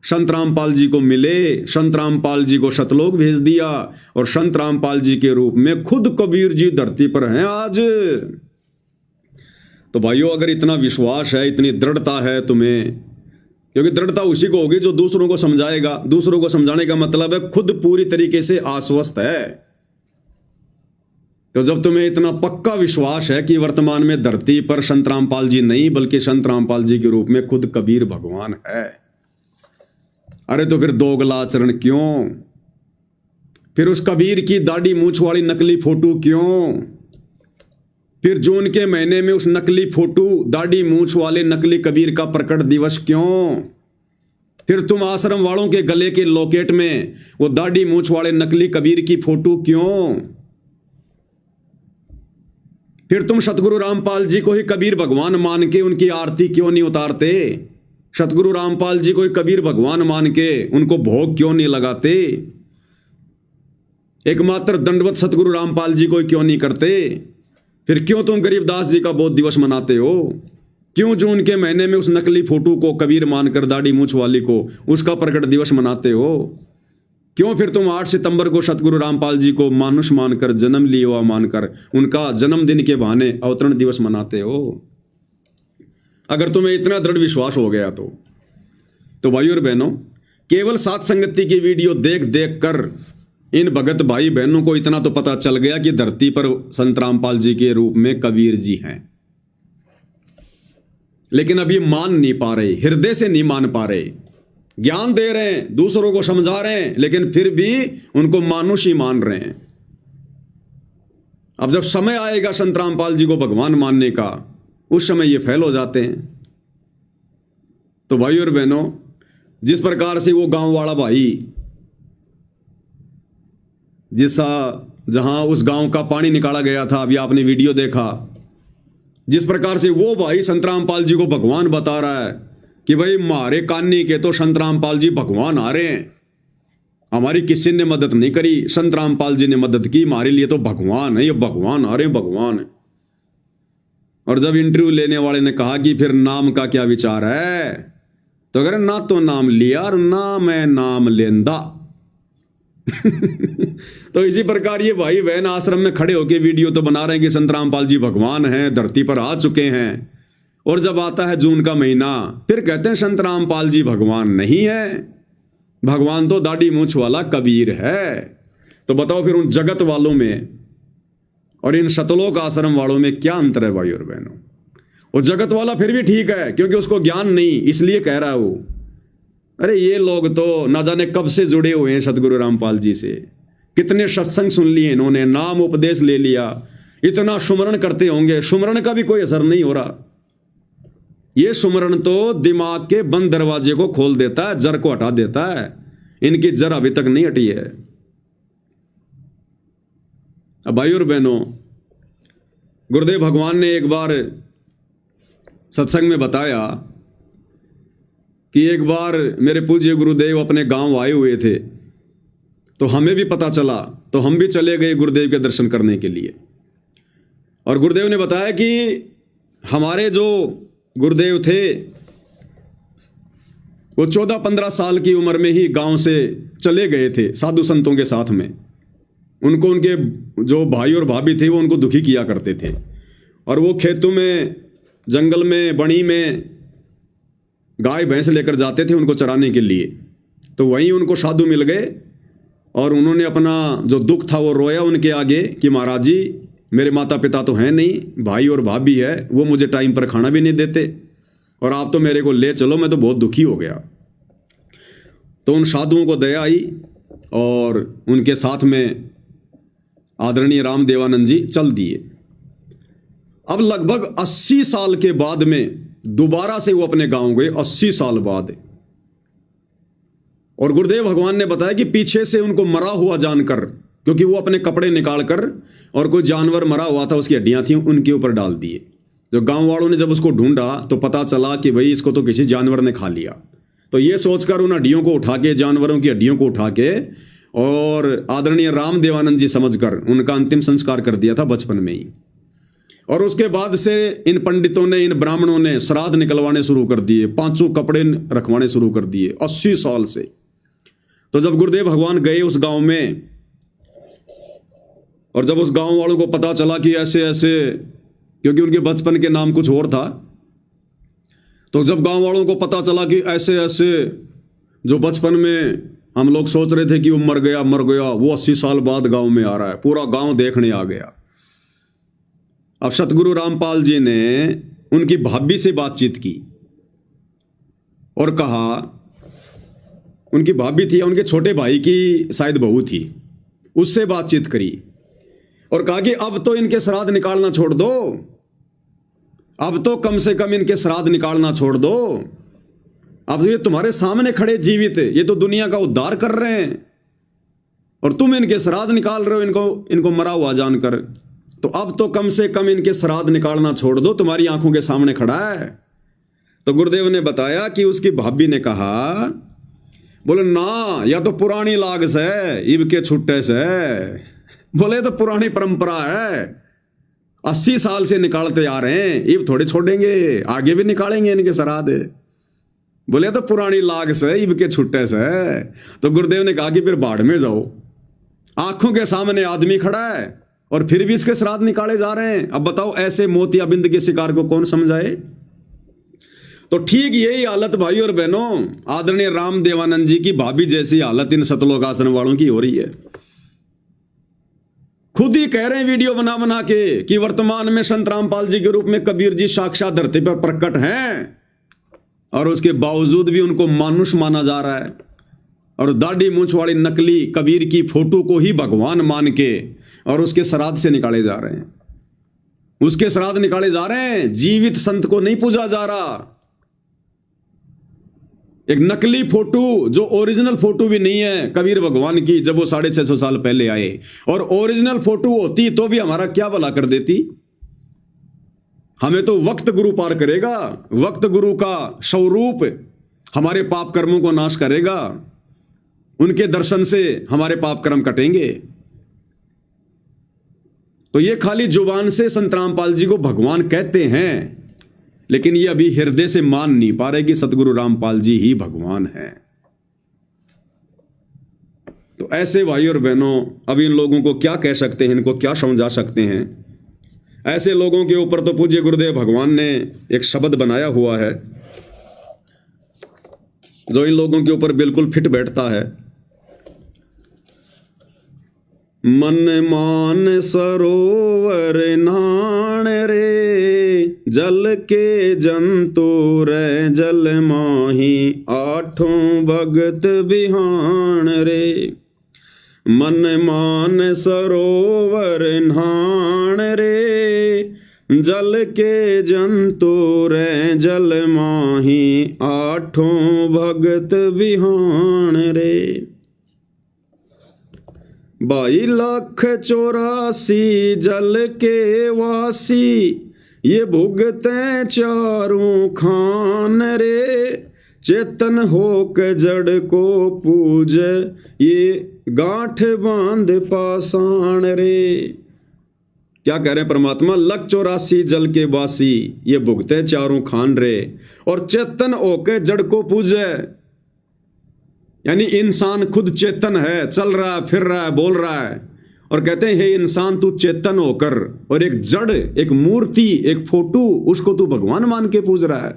संत रामपाल जी को मिले, संत रामपाल जी को सतलोक भेज दिया और संत रामपाल जी के रूप में खुद कबीर जी धरती पर हैं आज। तो भाइयों, अगर इतना विश्वास है, इतनी दृढ़ता है तुम्हें, क्योंकि दृढ़ता उसी को होगी जो दूसरों को समझाएगा। दूसरों को समझाने का मतलब है खुद पूरी तरीके से आश्वस्त है। तो जब तुम्हें इतना पक्का विश्वास है कि वर्तमान में धरती पर संत रामपाल जी नहीं बल्कि संत रामपाल जी के रूप में खुद कबीर भगवान है, अरे तो फिर दोगला आचरण क्यों? फिर उस कबीर की दाढ़ी मूंछ वाली नकली फोटो क्यों? फिर जून के महीने में उस नकली फोटो, दाढ़ी मूंछ वाले नकली कबीर का प्रकट दिवस क्यों? फिर तुम आश्रम वालों के गले के लॉकेट में वो दाढ़ी मूंछ वाले नकली कबीर की फोटो क्यों? फिर तुम सतगुरु रामपाल जी को ही कबीर भगवान मान के उनकी आरती क्यों नहीं उतारते? सतगुरु रामपाल जी को ही कबीर भगवान मान के उनको भोग क्यों नहीं लगाते? एकमात्र दंडवत सतगुरु रामपाल जी को ही क्यों नहीं करते? फिर क्यों तुम गरीबदास जी का बोध दिवस मनाते हो? क्यों जून के महीने में उस नकली फोटो को कबीर मानकर, दाढ़ी मूंछ वाली को, उसका प्रकट दिवस मनाते हो? क्यों फिर तुम 8 सितंबर को सतगुरु रामपाल जी को मानुष मानकर, जन्म लिया हुआ मानकर उनका जन्मदिन के बहाने अवतरण दिवस मनाते हो? अगर तुम्हें इतना दृढ़ विश्वास हो गया तो भाइयों और बहनों, केवल साथ संगति की वीडियो देख देख कर इन भगत भाई बहनों को इतना तो पता चल गया कि धरती पर संत रामपाल जी के रूप में कबीर जी हैं, लेकिन अभी मान नहीं पा रहे, हृदय से नहीं मान पा रहे। ज्ञान दे रहे हैं, दूसरों को समझा रहे हैं, लेकिन फिर भी उनको मानुष ही मान रहे हैं। अब जब समय आएगा संत रामपाल जी को भगवान मानने का, उस समय ये फेल हो जाते हैं। तो भाइयों और बहनों, जिस प्रकार से वो गांव वाला भाई, जहां उस गांव का पानी निकाला गया था, अभी आपने वीडियो देखा, जिस प्रकार से वो भाई संत रामपाल जी को भगवान बता रहा है कि भाई मारे कान्नी के तो संत रामपाल जी भगवान आ रहे हैं, हमारी किसी ने मदद नहीं करी, संत रामपाल जी ने मदद की, हमारे लिए तो भगवान है, ये भगवान आ रहे हैं, भगवान है। और जब इंटरव्यू लेने वाले ने कहा कि फिर नाम का क्या विचार है, तो अगर ना तो नाम लिया और ना मैं नाम लेंदा। तो इसी प्रकार ये भाई बहन आश्रम में खड़े होकर वीडियो तो बना रहे हैं कि संत रामपाल जी भगवान हैं, धरती पर आ चुके हैं, और जब आता है जून का महीना फिर कहते हैं संत रामपाल जी भगवान नहीं है, भगवान तो दाढ़ी मूंछ वाला कबीर है। तो बताओ फिर उन जगत वालों में और इन सतलोक आश्रम वालों में क्या अंतर है भाई और बहनों? वो जगत वाला फिर भी ठीक है क्योंकि उसको ज्ञान नहीं, इसलिए कह रहा है वो। अरे ये लोग तो ना जाने कब से जुड़े हुए हैं सतगुरु रामपाल जी से, कितने सत्संग सुन लिए इन्होंने, नाम उपदेश ले लिया, इतना सुमरण करते होंगे, सुमरण का भी कोई असर नहीं हो रहा। ये सुमरण तो दिमाग के बंद दरवाजे को खोल देता है, जड़ को हटा देता है, इनकी जड़ अभी तक नहीं हटी है। अब भाई और बहनों, गुरुदेव भगवान ने एक बार सत्संग में बताया कि एक बार मेरे पूज्य गुरुदेव अपने गांव आए हुए थे, तो हमें भी पता चला, तो हम भी चले गए गुरुदेव के दर्शन करने के लिए। और गुरुदेव ने बताया कि हमारे जो गुरुदेव थे वो 14-15 साल की उम्र में ही गांव से चले गए थे साधु संतों के साथ में। उनको उनके जो भाई और भाभी थे वो उनको दुखी किया करते थे, और वो खेतों में, जंगल में, बणी में गाय भैंस लेकर जाते थे उनको चराने के लिए। तो वहीं उनको साधु मिल गए और उन्होंने अपना जो दुख था वो रोया उनके आगे कि महाराज जी, मेरे माता पिता तो हैं नहीं, भाई और भाभी है, वो मुझे टाइम पर खाना भी नहीं देते, और आप तो मेरे को ले चलो, मैं तो बहुत दुखी हो गया। तो उन साधुओं को दया आई और उनके साथ में आदरणीय राम देवानंद जी चल दिए। अब लगभग 80 साल के बाद में दोबारा से वो अपने गांव गए, 80 साल बाद। और गुरुदेव भगवान ने बताया कि पीछे से उनको मरा हुआ जानकर, क्योंकि वो अपने कपड़े निकालकर और कोई जानवर मरा हुआ था उसकी हड्डियां थी उनके ऊपर डाल दिए। जो गांव वालों ने जब उसको ढूंढा तो पता चला कि भाई इसको तो किसी जानवर ने खा लिया। तो ये सोचकर उन हड्डियों को उठा के, जानवरों की हड्डियों को उठा के, और आदरणीय राम देवानंद जी समझकर उनका अंतिम संस्कार कर दिया था बचपन में ही। और उसके बाद से इन पंडितों ने, इन ब्राह्मणों ने श्राद्ध निकलवाने शुरू कर दिए, 500 कपड़े रखवाने शुरू कर दिए 80 साल से। तो जब गुरुदेव भगवान गए उस गांव में, और जब उस गांव वालों को पता चला कि ऐसे ऐसे, क्योंकि उनके बचपन के नाम कुछ और था, तो जब गांव वालों को पता चला कि ऐसे ऐसे जो बचपन में हम लोग सोच रहे थे कि वो मर गया, वो 80 साल बाद गांव में आ रहा है, पूरा गांव देखने आ गया। अब सतगुरु रामपाल जी ने उनकी भाभी से बातचीत की और कहा, उनकी भाभी थी, उनके छोटे भाई की शायद बहू थी, उससे बातचीत करी और कहा कि अब तो इनके श्राद्ध निकालना छोड़ दो, अब तो कम से कम इनके श्राद्ध निकालना छोड़ दो। अब ये तुम्हारे सामने खड़े जीवित, ये तो दुनिया का उद्धार कर रहे हैं और तुम इनके श्राद्ध निकाल रहे हो इनको मरा हुआ जानकर। तो अब तो कम से कम इनके श्राद्ध निकालना छोड़ दो, तुम्हारी आंखों के सामने खड़ा है। तो गुरुदेव ने बताया कि उसकी भाभी ने कहा, बोले ना, या तो पुरानी लाग से इब के छुट्टे से, बोले तो पुरानी परंपरा है, 80 साल से निकालते आ रहे हैं, इब थोड़े छोड़ेंगे, आगे भी निकालेंगे इनके श्राद्ध। बोले तो पुरानी लाग से इब के छुट्टे से। तो गुरुदेव ने कहा कि फिर बाढ़ में जाओ, आंखों के सामने आदमी खड़ा है और फिर भी इसके श्राद्ध निकाले जा रहे हैं। अब बताओ ऐसे मोतियाबिंद के शिकार को कौन समझाए। तो ठीक यही हालत भाई और बहनों, आदरणीय राम देवानंद जी की भाभी जैसी हालत इन सतलोक आश्रम वालों की हो रही है। खुद ही कह रहे हैं वीडियो बना बना के कि वर्तमान में संत रामपाल जी के रूप में कबीर जी साक्षात धरती पर प्रकट हैं, और उसके बावजूद भी उनको मानुष माना जा रहा है और दाढ़ी मूंछ वाली नकली कबीर की फोटो को ही भगवान मान के और उसके श्राद्ध से निकाले जा रहे हैं, उसके श्राद्ध निकाले जा रहे हैं। जीवित संत को नहीं पूजा जा रहा। एक नकली फोटो जो ओरिजिनल फोटो भी नहीं है कबीर भगवान की, जब वो 650 साल पहले आए, और ओरिजिनल फोटो होती तो भी हमारा क्या भला कर देती। हमें तो वक्त गुरु पार करेगा, वक्त गुरु का स्वरूप हमारे पाप कर्मों को नाश करेगा, उनके दर्शन से हमारे पाप कर्म कटेंगे। तो ये खाली जुबान से संत रामपाल जी को भगवान कहते हैं, लेकिन ये अभी हृदय से मान नहीं पा रहे कि सतगुरु रामपाल जी ही भगवान हैं। तो ऐसे भाई और बहनों, अब इन लोगों को क्या कह सकते हैं, इनको क्या समझा सकते हैं। ऐसे लोगों के ऊपर तो पूज्य गुरुदेव भगवान ने एक शब्द बनाया हुआ है जो इन लोगों के ऊपर बिल्कुल फिट बैठता है। मन मान सरोवर नाण रे, जल के जंतु रे जल माही, आठों भगत बिहान रे। मन मान सरोवर नाण रे, जल के जंतु रे जल माही, आठों भगत बिहान रे। 22,84,000 जल के वासी, ये भुगते चारों खान रे। चेतन होके जड़ को पूज, ये गांठ बांध पाषाण रे। क्या कह रहे हैं परमात्मा, 1,84,000 जल के वासी, ये भुगते चारों खान रे, और चेतन होके जड़ को पूजे। यानी इंसान खुद चेतन है, चल रहा है, फिर रहा है, बोल रहा है, और कहते हैं हे इंसान तू चेतन होकर, और एक जड़, एक मूर्ति, एक फोटो, उसको तू भगवान मान के पूज रहा है।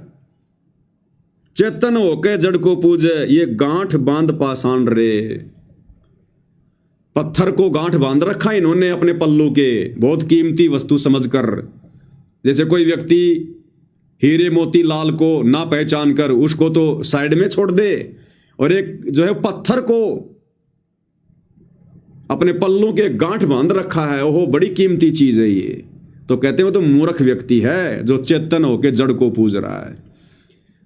चेतन होके जड़ को पूजे, ये गांठ बांध पाषाण रे। पत्थर को गांठ बांध रखा इन्होंने अपने पल्लू के, बहुत कीमती वस्तु समझकर। जैसे कोई व्यक्ति हीरे मोती लाल को ना पहचान कर उसको तो साइड में छोड़ दे, और एक जो है पत्थर को अपने पल्लू के गांठ बांध रखा है, ओहो बड़ी कीमती चीज है ये। तो कहते हैं वो तो मूर्ख व्यक्ति है जो चेतन होकर जड़ को पूज रहा है।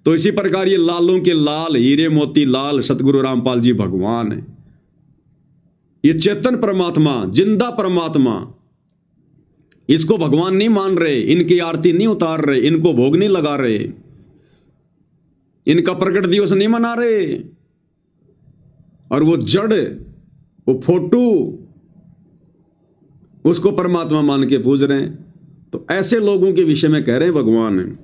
तो इसी प्रकार ये लालों के लाल, हीरे मोती लाल सतगुरु रामपाल जी भगवान है। ये चेतन परमात्मा, जिंदा परमात्मा, इसको भगवान नहीं मान रहे, इनकी आरती नहीं उतार रहे, इनको भोग नहीं लगा रहे, इनका प्रकट दिवस नहीं मना रहे, और वो जड़, वो फोटो, उसको परमात्मा मान के पूज रहे हैं। तो ऐसे लोगों के विषय में कह रहे हैं भगवान,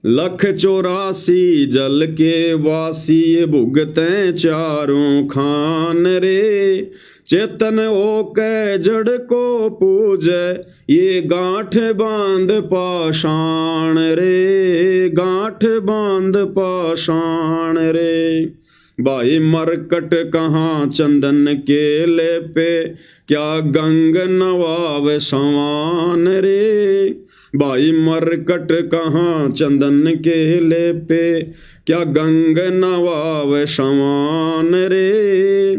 184 जल के वासी भुगते चारों खान रे, चेतन हो के जड़ को पूजे ये गांठ बांध पाषाण रे, गांठ बांध पाषाण रे। भाई मरकट कहाँ चंदन के लेपे, क्या गंग नवाव सवान रे। भाई मरकट कहाँ चंदन के लेपे, क्या गंग नवाव सवान रे।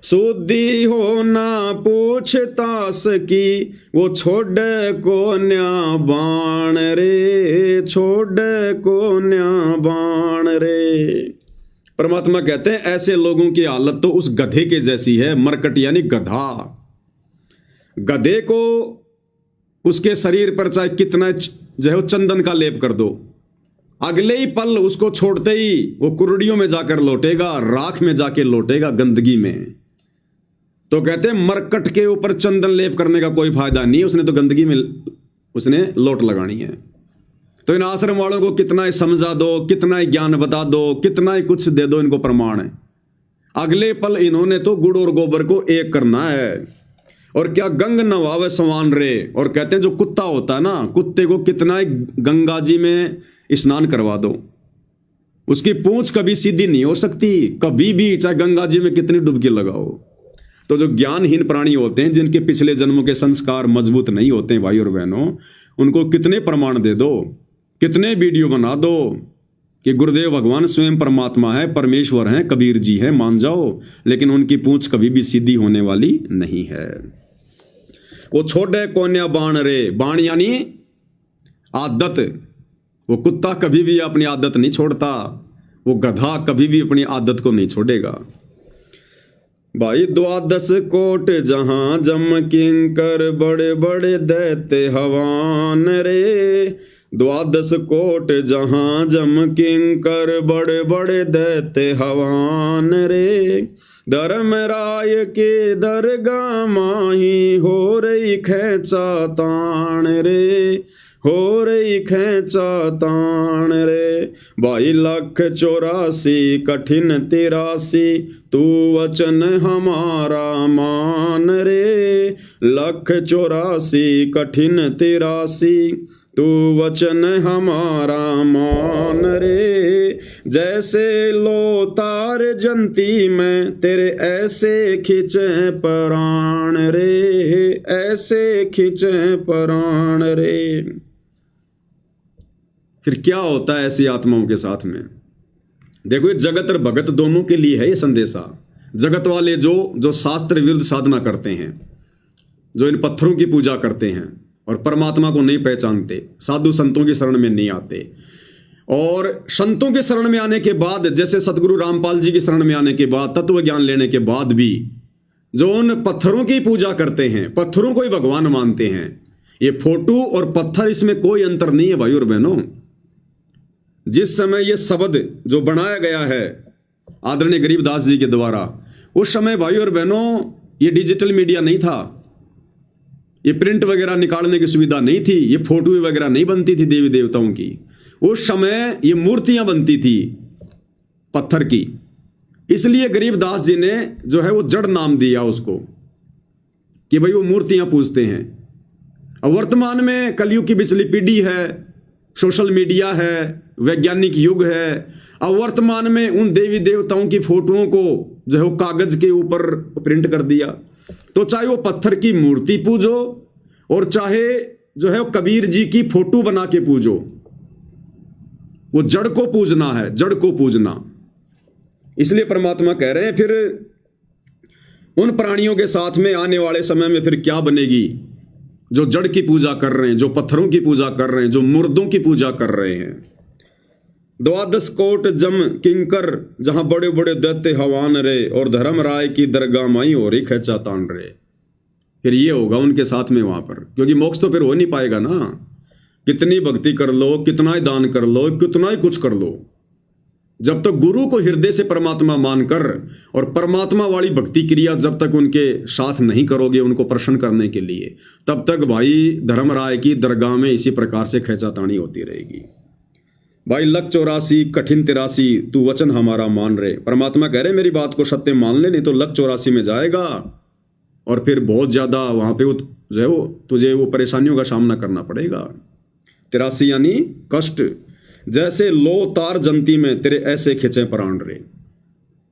सुधी हो ना पूछतास की, वो छोड़ को न्या बाण रे, छोड़ को न्या बाण रे। परमात्मा कहते हैं ऐसे लोगों की हालत तो उस गधे के जैसी है। मरकट यानी गधा। गधे को उसके शरीर पर चाहे कितना जो है चंदन का लेप कर दो, अगले ही पल उसको छोड़ते ही वो कुर्डियों में जाकर लौटेगा, राख में जाके लौटेगा, गंदगी में। तो कहते हैं मरकट के ऊपर चंदन लेप करने का कोई फायदा नहीं, उसने तो गंदगी में उसने लोट लगानी है। तो इन आश्रम वालों को कितना ही समझा दो, कितना ही ज्ञान बता दो, कितना ही कुछ दे दो, इनको प्रमाण है, अगले पल इन्होंने तो गुड़ और गोबर को एक करना है। और क्या गंग नवावे सवान रे। और कहते हैं जो कुत्ता होता है ना, कुत्ते को कितना ही गंगा जी में स्नान करवा दो, उसकी पूंछ कभी सीधी नहीं हो सकती, कभी भी, चाहे गंगा जी में कितनी डुबकी लगाओ। तो जो ज्ञानहीन प्राणी होते हैं, जिनके पिछले जन्मों के संस्कार मजबूत नहीं होते हैं भाई और बहनों, उनको कितने प्रमाण दे दो, कितने वीडियो बना दो कि गुरुदेव भगवान स्वयं परमात्मा है, परमेश्वर हैं, कबीर जी हैं, मान जाओ, लेकिन उनकी पूंछ कभी भी सीधी होने वाली नहीं है। वो छोड़े कोन्या बाण रे, बाण यानी आदत। वो कुत्ता कभी भी अपनी आदत नहीं छोड़ता, वो गधा कभी भी अपनी आदत को नहीं छोड़ेगा। भाई 12 कोट जहां जम किंकर, बड़े बड़े दैत्य हवान रे। 12 कोट जहां जम किंकर, बड़े बड़े दैत्य हवान रे। धर्मराय के दरगाह माही, हो रही खेचा ताण रे, हो रही खेचा ताण रे। भाई 184 कठिन 83, तू वचन हमारा मान रे। 184 कठिन 83, तू वचन हमारा मान रे। जैसे लो तार जंती में, तेरे ऐसे खिंचे प्राण रे, ऐसे खिंचे प्राण रे। फिर क्या होता है ऐसी आत्माओं के साथ में? देखो, ये जगत और भगत दोनों के लिए है ये संदेशा। जगत वाले जो शास्त्र विरुद्ध साधना करते हैं, जो इन पत्थरों की पूजा करते हैं और परमात्मा को नहीं पहचानते, साधु संतों की शरण में नहीं आते, और संतों के शरण में आने के बाद, जैसे सतगुरु रामपाल जी की शरण में आने के बाद, तत्व ज्ञान लेने के बाद भी जो उन पत्थरों की पूजा करते हैं, पत्थरों को ही भगवान मानते हैं। ये फोटो और पत्थर, इसमें कोई अंतर नहीं है भाई और बहनों। जिस समय ये शब्द जो बनाया गया है आदरणीय गरीबदास जी के द्वारा, उस समय भाई और बहनों ये डिजिटल मीडिया नहीं था, ये प्रिंट वगैरह निकालने की सुविधा नहीं थी, ये फोटो वगैरह नहीं बनती थी देवी देवताओं की। उस समय ये मूर्तियां बनती थी पत्थर की। इसलिए गरीबदास जी ने जो है वो जड़ नाम दिया उसको, कि भाई वो मूर्तियां पूजते हैं। अब वर्तमान में कलयुग की पिछली पीढ़ी है, सोशल मीडिया है, वैज्ञानिक युग है। अब वर्तमान में उन देवी देवताओं की फोटोओं को जो है वो कागज के ऊपर प्रिंट कर दिया। तो चाहे वो पत्थर की मूर्ति पूजो, और चाहे जो है वो कबीर जी की फोटो बना के पूजो, वो जड़ को पूजना है, जड़ को पूजना। इसलिए परमात्मा कह रहे हैं फिर उन प्राणियों के साथ में आने वाले समय में फिर क्या बनेगी, जो जड़ की पूजा कर रहे हैं, जो पत्थरों की पूजा कर रहे हैं, जो मुर्दों की पूजा कर रहे हैं। 12 कोट जम किंकर जहां बड़े बड़े दैत्य हवान रे, और धर्मराय की दरगाह माई हो रही खेचा तान रे। फिर ये होगा उनके साथ में वहां पर, क्योंकि मोक्ष तो फिर हो नहीं पाएगा ना। कितनी भक्ति कर लो, कितना ही दान कर लो, कितना ही कुछ कर लो, जब तक गुरु को हृदय से परमात्मा मानकर और परमात्मा वाली भक्ति क्रिया जब तक उनके साथ नहीं करोगे उनको प्रसन्न करने के लिए, तब तक भाई धर्मराय की दरगाह में इसी प्रकार से खेचातानी होती रहेगी। भाई 184 कठिन 83 तू वचन हमारा मान रहे। परमात्मा कह रहे मेरी बात को सत्य मान ले, नहीं तो 184 में जाएगा और फिर बहुत ज्यादा वहां पे जो है वो तुझे वो परेशानियों का सामना करना पड़ेगा। 83 यानी कष्ट। जैसे लो तार जंती में तेरे ऐसे खिंचे प्राण रे।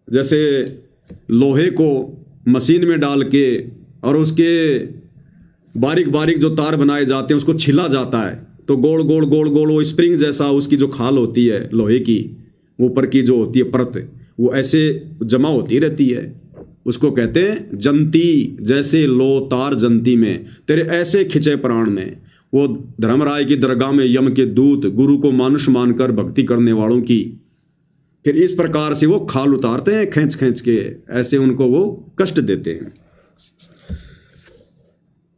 जैसे लोहे को मशीन में डाल के और उसके बारीक बारीक जो तार बनाए जाते हैं उसको छिला जाता है, तो गोल गोल गोल गोल वो स्प्रिंग जैसा उसकी जो खाल होती है लोहे की, ऊपर की जो होती है परत, वो ऐसे जमा होती रहती है, उसको कहते हैं जंती। जैसे लो तार जंती में तेरे ऐसे खिंचे प्राण में। वो धर्मराय की दरगाह में यम के दूत गुरु को मानुष मानकर भक्ति करने वालों की फिर इस प्रकार से वो खाल उतारते हैं खींच खींच के, ऐसे उनको वो कष्ट देते हैं।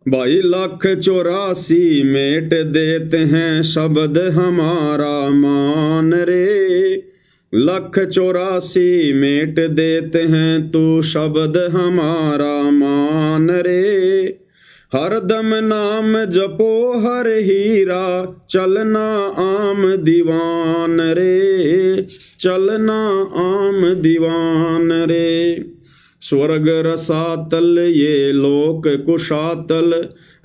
भाई 184 मेट देते हैं शब्द हमारा मान रे। 184 मेट देते हैं तू शब्द हमारा मान रे। हरदम नाम जपो हर हीरा, चलना आम दीवान रे, चलना आम दीवान रे। स्वर्ग रसातल ये लोक कुशातल,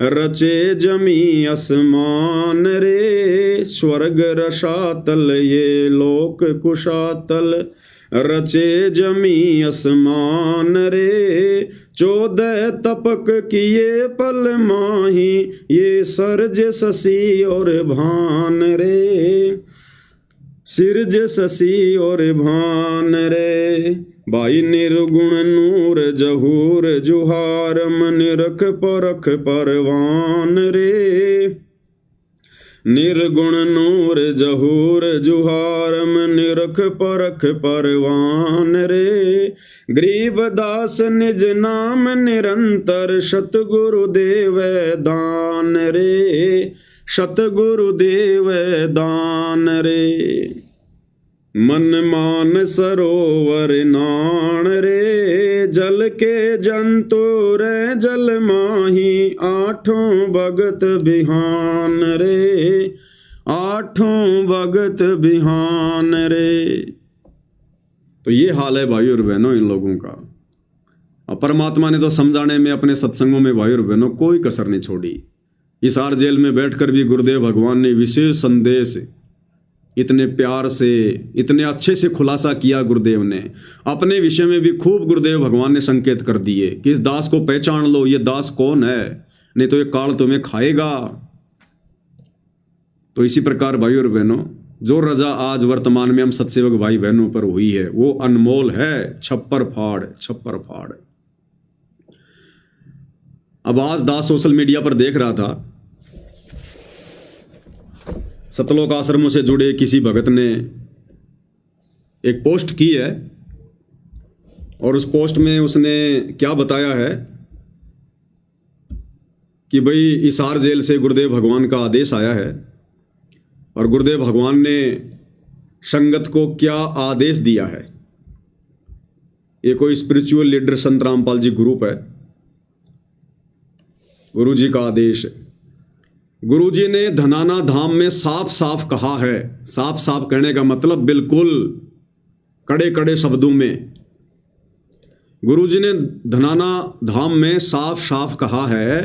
रचे जमी आसमान रे। स्वर्ग रसातल ये लोक कुशातल, रचे जमी आसमान रे। 14 तपक किए पल माही, ये सरज शशि और भान रे, सिरज शशि और भान रे। भाई निर्गुण नूर जहूर जुहारम, निरख परख परवान रे। निर्गुण नूर जहूर जुहारम, निरख परख परवान रे। गरीबदास निज नाम निरंतर, सतगुरुदेव दान रे, सतगुरुदेव दान रे। मन मान सरोवर नाण रे, जल के जंतु रे जल माही। 8 भगत बिहान रे, 8 भगत बिहान रे। तो ये हाल है भाई और बहनों इन लोगों का। अब परमात्मा ने तो समझाने में अपने सत्संगों में भाई और बहनों कोई कसर नहीं छोड़ी। हिसार जेल में बैठकर भी गुरुदेव भगवान ने विशेष संदेश इतने प्यार से इतने अच्छे से खुलासा किया। गुरुदेव ने अपने विषय में भी खूब गुरुदेव भगवान ने संकेत कर दिए कि इस दास को पहचान लो, ये दास कौन है, नहीं तो ये काल तुम्हें खाएगा। तो इसी प्रकार भाई और बहनों जो रजा आज वर्तमान में हम सत्सेवक भाई बहनों पर हुई है वो अनमोल है। छप्पर फाड़, छप्पर फाड़। अब आज दास सोशल मीडिया पर देख रहा था, सतलोक आश्रमों से जुड़े किसी भगत ने एक पोस्ट की है और उस पोस्ट में उसने क्या बताया है कि भाई हिसार जेल से गुरुदेव भगवान का आदेश आया है और गुरुदेव भगवान ने संगत को क्या आदेश दिया है। ये कोई स्पिरिचुअल लीडर संत रामपाल जी ग्रुप है, गुरु जी का आदेश है। गुरु जी ने धनाना धाम में साफ साफ कहा है। साफ साफ कहने का मतलब बिल्कुल कड़े कड़े शब्दों में गुरु जी ने धनाना धाम में साफ साफ कहा है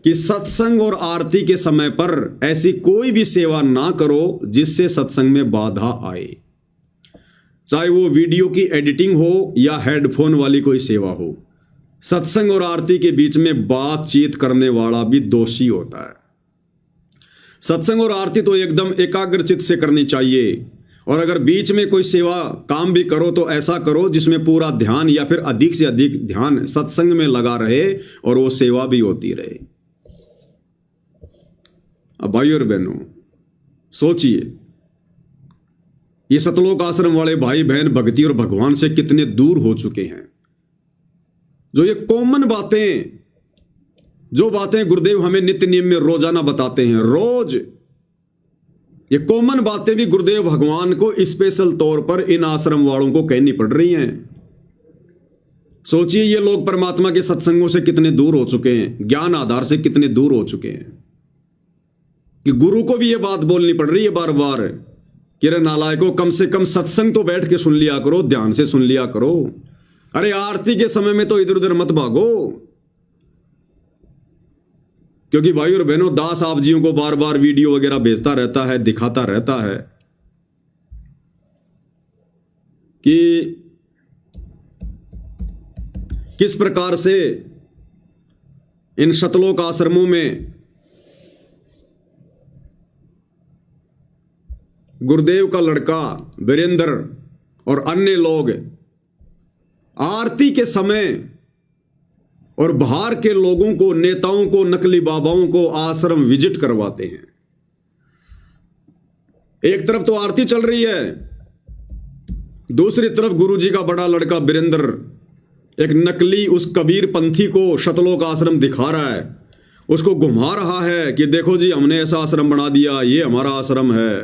कि सत्संग और आरती के समय पर ऐसी कोई भी सेवा ना करो जिससे सत्संग में बाधा आए, चाहे वो वीडियो की एडिटिंग हो या हेडफोन वाली कोई सेवा हो। सत्संग और आरती के बीच में बातचीत करने वाला भी दोषी होता है। सत्संग और आरती तो एकदम एकाग्रचित से करनी चाहिए, और अगर बीच में कोई सेवा काम भी करो तो ऐसा करो जिसमें पूरा ध्यान या फिर अधिक से अधिक ध्यान सत्संग में लगा रहे और वो सेवा भी होती रहे। अब भाइयों और बहनों सोचिए, ये सतलोक आश्रम वाले भाई बहन भक्ति और भगवान से कितने दूर हो चुके हैं। जो ये कॉमन बातें, जो बातें गुरुदेव हमें नित्य नियम में रोजाना बताते हैं, रोज ये कॉमन बातें भी गुरुदेव भगवान को स्पेशल तौर पर इन आश्रम वालों को कहनी पड़ रही हैं। सोचिए ये लोग परमात्मा के सत्संगों से कितने दूर हो चुके हैं, ज्ञान आधार से कितने दूर हो चुके हैं कि गुरु को भी ये बात बोलनी पड़ रही है बार बार कि रे नालायकों, कम से कम सत्संग तो बैठ के सुन लिया करो, ध्यान से सुन लिया करो। अरे आरती के समय में तो इधर उधर मत भागो। क्योंकि भाई और बहनों, दास आप जियों को बार बार वीडियो वगैरह भेजता रहता है, दिखाता रहता है कि किस प्रकार से इन सतलोक आश्रमों में गुरुदेव का लड़का वीरेंद्र और अन्य लोग आरती के समय और बाहर के लोगों को, नेताओं को, नकली बाबाओं को आश्रम विजिट करवाते हैं। एक तरफ तो आरती चल रही है, दूसरी तरफ गुरुजी का बड़ा लड़का वीरेंद्र एक नकली उस कबीर पंथी को सतलोक आश्रम दिखा रहा है, उसको घुमा रहा है कि देखो जी हमने ऐसा आश्रम बना दिया, ये हमारा आश्रम है।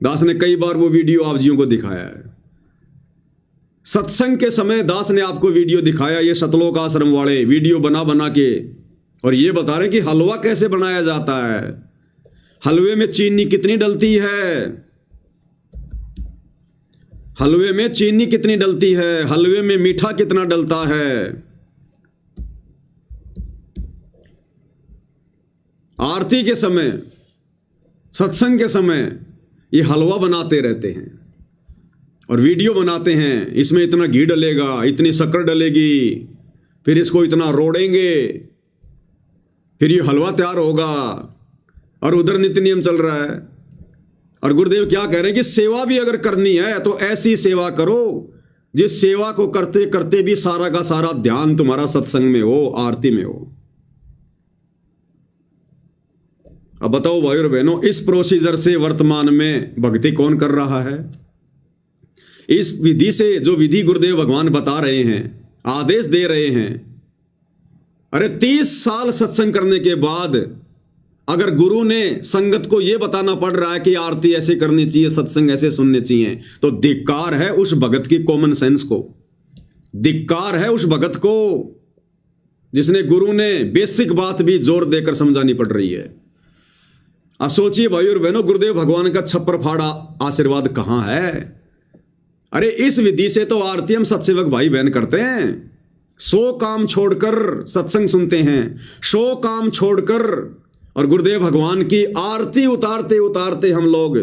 दास ने कई बार वो वीडियो आप जियों को दिखाया है। सत्संग के समय दास ने आपको वीडियो दिखाया, ये सतलोक आश्रम वाले वीडियो बना बना के, और ये बता रहे कि हलवा कैसे बनाया जाता है, हलवे में चीनी कितनी डलती है, हलवे में चीनी कितनी डलती है, हलवे में मीठा कितना डलता है। आरती के समय, सत्संग के समय ये हलवा बनाते रहते हैं और वीडियो बनाते हैं, इसमें इतना घी डलेगा, इतनी शक्कर डलेगी, फिर इसको इतना रोड़ेंगे, फिर ये हलवा तैयार होगा। और उधर नित्य नियम चल रहा है। और गुरुदेव क्या कह रहे हैं कि सेवा भी अगर करनी है तो ऐसी सेवा करो जिस सेवा को करते करते भी सारा का सारा ध्यान तुम्हारा सत्संग में हो, आरती में हो। अब बताओ भाई और बहनों, इस प्रोसीजर से वर्तमान में भक्ति कौन कर रहा है? इस विधि से, जो विधि गुरुदेव भगवान बता रहे हैं, आदेश दे रहे हैं, अरे 30 साल सत्संग करने के बाद अगर गुरु ने संगत को यह बताना पड़ रहा है कि आरती ऐसे करनी चाहिए, सत्संग ऐसे सुनने चाहिए, तो धिक्कार है उस भगत की कॉमन सेंस को, धिक्कार है उस भगत को जिसने गुरु ने बेसिक बात भी जोर देकर समझानी पड़ रही है। अब सोचिए भाई और बहनों, गुरुदेव भगवान का छप्पर फाड़ा आशीर्वाद कहां है? अरे इस विधि से तो आरती हम सत्सेवक भाई बहन करते हैं, 100 काम छोड़कर सत्संग सुनते हैं, 100 काम छोड़कर, और गुरुदेव भगवान की आरती उतारते उतारते हम लोग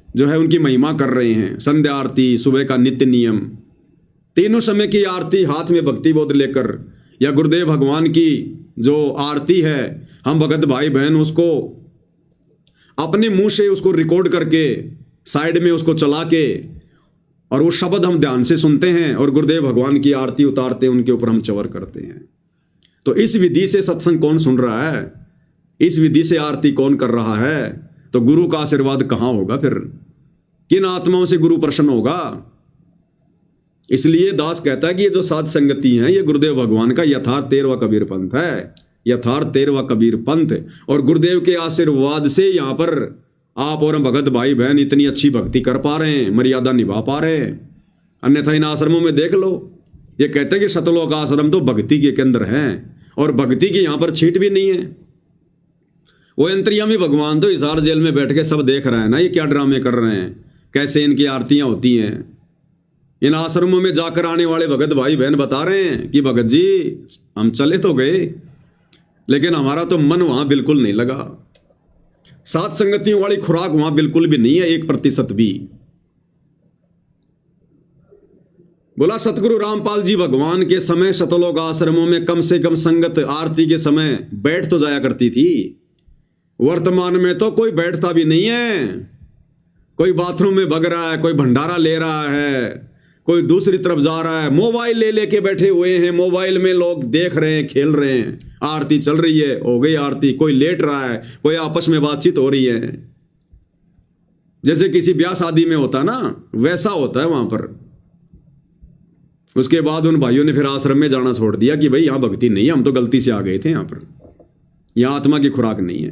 जो है उनकी महिमा कर रहे हैं। संध्या आरती, सुबह का नित्य नियम, तीनों समय की आरती हाथ में भक्ति बोध लेकर, या गुरुदेव भगवान की जो आरती है हम भगत भाई बहन उसको अपने मुंह से उसको रिकॉर्ड करके साइड में उसको चला के, और वो शब्द हम ध्यान से सुनते हैं और गुरुदेव भगवान की आरती उतारते उनके ऊपर हम चवर करते हैं। तो इस विधि से सत्संग कौन सुन रहा है? इस विधि से आरती कौन कर रहा है? तो गुरु का आशीर्वाद कहां होगा? फिर किन आत्माओं से गुरु प्रसन्न होगा? इसलिए दास कहता है कि ये जो साध संगति है ये गुरुदेव भगवान का यथार्थ 13वां कबीर पंथ है, यथार्थ 13वां कबीर पंथ। और गुरुदेव के आशीर्वाद से यहां पर आप और भगत भाई बहन इतनी अच्छी भक्ति कर पा रहे हैं, मर्यादा निभा पा रहे हैं। अन्यथा इन आश्रमों में देख लो, ये कहते हैं कि सतलोक आश्रम तो भक्ति के केंद्र हैं और भक्ति की यहां पर छीट भी नहीं है। वो अंतर्यामी भगवान तो हिसार जेल में बैठ के सब देख रहे हैं ना, ये क्या ड्रामे कर रहे हैं, कैसे इनकी आरतियां होती हैं। इन आश्रमों में जाकर आने वाले भगत भाई बहन बता रहे हैं कि भगत जी हम चले तो गए लेकिन हमारा तो मन वहां बिल्कुल नहीं लगा, सात संगतियों वाली खुराक वहां बिल्कुल भी नहीं है, 1% भी। बोला सतगुरु रामपाल जी भगवान के समय सतलोक आश्रमों में कम से कम संगत आरती के समय बैठ तो जाया करती थी। वर्तमान में तो कोई बैठता भी नहीं है, कोई बाथरूम में भग रहा है, कोई भंडारा ले रहा है, कोई दूसरी तरफ जा रहा है, मोबाइल ले लेके बैठे हुए हैं, मोबाइल में लोग देख रहे हैं, खेल रहे हैं, आरती चल रही है, हो गई आरती, कोई लेट रहा है, कोई आपस में बातचीत हो रही है, जैसे किसी ब्याह शादी में होता ना, वैसा होता है वहां पर। उसके बाद उन भाइयों ने फिर आश्रम में जाना छोड़ दिया कि भाई यहां भक्ति नहीं है, हम तो गलती से आ गए थे, यहां पर यहां आत्मा की खुराक नहीं है।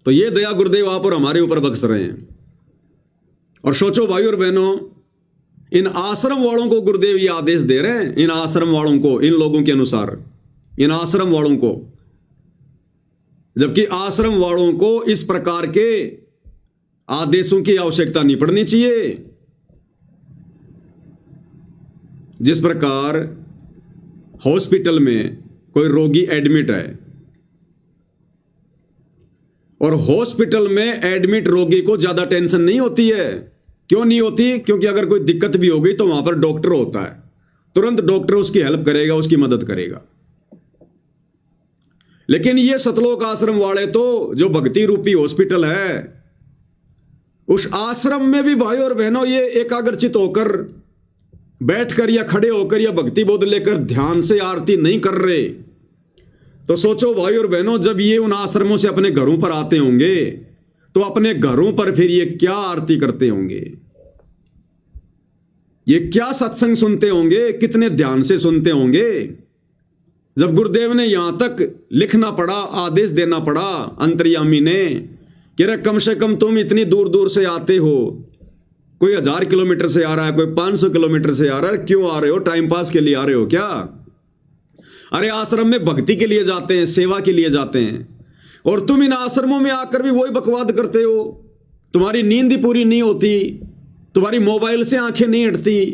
तो ये दया गुरुदेव आप और हमारे ऊपर बख्श रहे हैं। और सोचो भाई और बहनों, इन आश्रम वालों को गुरुदेव ये आदेश दे रहे हैं, इन आश्रम वालों को, इन लोगों के अनुसार, इन आश्रम वालों को, जबकि आश्रम वालों को इस प्रकार के आदेशों की आवश्यकता नहीं पड़नी चाहिए। जिस प्रकार हॉस्पिटल में कोई रोगी एडमिट है और हॉस्पिटल में एडमिट रोगी को ज्यादा टेंशन नहीं होती है, क्यों नहीं होती? क्योंकि अगर कोई दिक्कत भी हो गई तो वहां पर डॉक्टर होता है, तुरंत डॉक्टर उसकी हेल्प करेगा, उसकी मदद करेगा। लेकिन ये सतलोक आश्रम वाले तो, जो भक्ति रूपी हॉस्पिटल है, उस आश्रम में भी भाई और बहनों ये एकाग्रचित होकर बैठकर या खड़े होकर या भक्ति बोध लेकर ध्यान से आरती नहीं कर रहे। तो सोचो भाई और बहनों, जब ये उन आश्रमों से अपने घरों पर आते होंगे तो अपने घरों पर फिर ये क्या आरती करते होंगे, ये क्या सत्संग सुनते होंगे, कितने ध्यान से सुनते होंगे। जब गुरुदेव ने यहां तक लिखना पड़ा, आदेश देना पड़ा अंतर्यामी ने कि रे कम से कम तुम इतनी दूर दूर से आते हो, कोई 1000 किलोमीटर से आ रहा है, कोई 500 किलोमीटर से आ रहा है, क्यों आ रहे हो? टाइम पास के लिए आ रहे हो क्या? अरे आश्रम में भक्ति के लिए जाते हैं, सेवा के लिए जाते हैं, और तुम इन आश्रमों में आकर भी वही बकवाद करते हो। तुम्हारी नींद ही पूरी नहीं होती, तुम्हारी मोबाइल से आंखें नहीं हटती,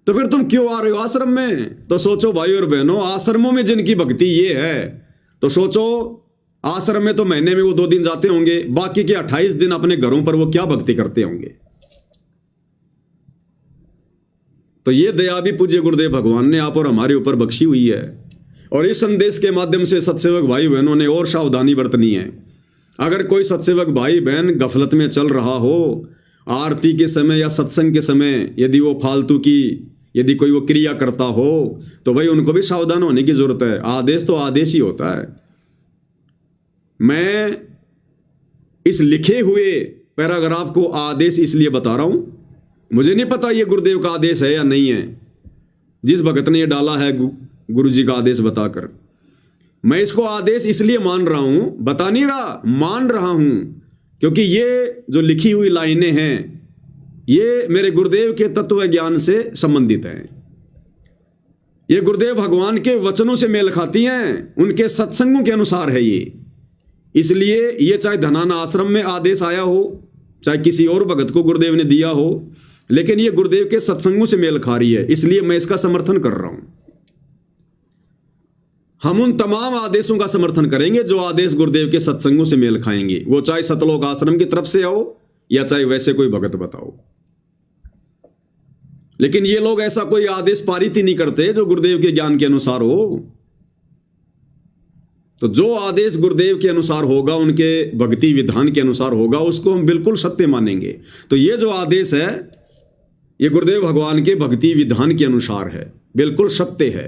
तो फिर तुम क्यों आ रहे हो आश्रम में? तो सोचो भाई और बहनों, आश्रमों में जिनकी भक्ति ये है, तो सोचो आश्रम में तो महीने में वो 2 दिन जाते होंगे, बाकी के 28 दिन अपने घरों पर वो क्या भक्ति करते होंगे। तो ये दया भी पूज्य गुरुदेव भगवान ने आप और हमारे ऊपर बख्शी हुई है। और इस संदेश के माध्यम से सत्सेवक भाई बहनों ने और सावधानी बरतनी है। अगर कोई सत्सेवक भाई बहन गफलत में चल रहा हो, आरती के समय या सत्संग के समय यदि वो फालतू की यदि कोई वो क्रिया करता हो, तो भाई उनको भी सावधान होने की जरूरत है। आदेश तो आदेश ही होता है। मैं इस लिखे हुए पैराग्राफ को आदेश इसलिए बता रहा हूं, मुझे नहीं पता ये गुरुदेव का आदेश है या नहीं है। जिस भगत ने ये डाला है गुरु जी का आदेश बताकर, मैं इसको आदेश इसलिए मान रहा हूं, बता नहीं रहा, मान रहा हूं, क्योंकि ये जो लिखी हुई लाइनें हैं ये मेरे गुरुदेव के तत्व ज्ञान से संबंधित हैं। ये गुरुदेव भगवान के वचनों से मेल खाती हैं, उनके सत्संगों के अनुसार है ये। इसलिए ये चाहे धनाना आश्रम में आदेश आया हो, चाहे किसी और भगत को गुरुदेव ने दिया हो, लेकिन ये गुरुदेव के सत्संगों से मेल खा रही है, इसलिए मैं इसका समर्थन कर रहा हूं। हम उन तमाम आदेशों का समर्थन करेंगे जो आदेश गुरुदेव के सत्संगों से मेल खाएंगे, वो चाहे सतलोक आश्रम की तरफ से आओ या चाहे वैसे कोई भगत बताओ। लेकिन ये लोग ऐसा कोई आदेश पारित ही नहीं करते जो गुरुदेव के ज्ञान के अनुसार हो। तो जो आदेश गुरुदेव के अनुसार होगा, उनके भक्ति विधान के अनुसार होगा, उसको हम बिल्कुल सत्य मानेंगे। तो ये जो आदेश है ये गुरुदेव भगवान के भक्ति विधान के अनुसार है, बिल्कुल सत्य है।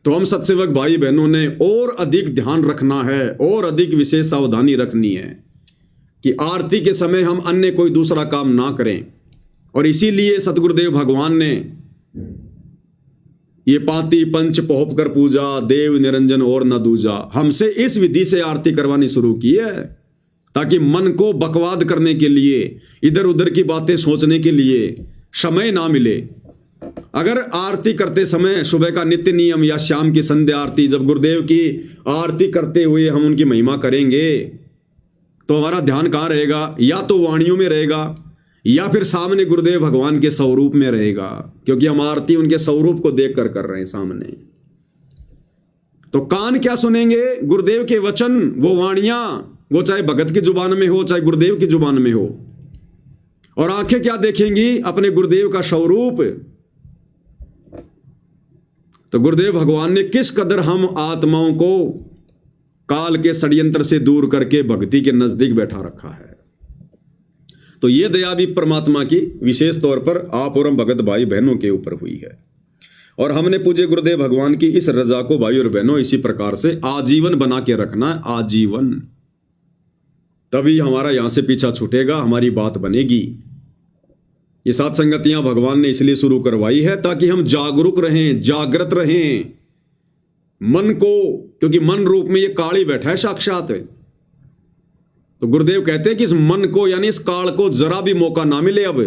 तो हम सत्सेवक भाई बहनों ने और अधिक ध्यान रखना है और अधिक विशेष सावधानी रखनी है कि आरती के समय हम अन्य कोई दूसरा काम ना करें। और इसीलिए सतगुरुदेव भगवान ने ये पाती पंच पोहप कर पूजा, देव निरंजन और न दूजा, हमसे इस विधि से आरती करवानी शुरू की है, ताकि मन को बकवाद करने के लिए, इधर उधर की बातें सोचने के लिए समय ना मिले। अगर आरती करते समय सुबह का नित्य नियम या शाम की संध्या आरती, जब गुरुदेव की आरती करते हुए हम उनकी महिमा करेंगे, तो हमारा ध्यान कहाँ रहेगा? या तो वाणियों में रहेगा या फिर सामने गुरुदेव भगवान के स्वरूप में रहेगा, क्योंकि हम आरती उनके स्वरूप को देखकर कर रहे हैं सामने। तो कान क्या सुनेंगे? गुरुदेव के वचन, वो वाणियां, वो चाहे भगत की जुबान में हो चाहे गुरुदेव की जुबान में हो। और आंखें क्या देखेंगी? अपने गुरुदेव का स्वरूप। तो गुरुदेव भगवान ने किस कदर हम आत्माओं को काल के षड्यंत्र से दूर करके भक्ति के नजदीक बैठा रखा है। तो ये दया भी परमात्मा की विशेष तौर पर आप और हम भगत भाई बहनों के ऊपर हुई है। और हमने पूज्य गुरुदेव भगवान की इस रजा को भाई और बहनों इसी प्रकार से आजीवन बना के रखना है, आजीवन। तभी हमारा यहां से पीछा छूटेगा, हमारी बात बनेगी। ये सात संगतियां भगवान ने इसलिए शुरू करवाई है ताकि हम जागरूक रहें, जागृत रहें मन को, क्योंकि मन रूप में ये काल ही बैठा है साक्षात। तो गुरुदेव कहते हैं कि इस मन को यानी इस काल को जरा भी मौका ना मिले अब,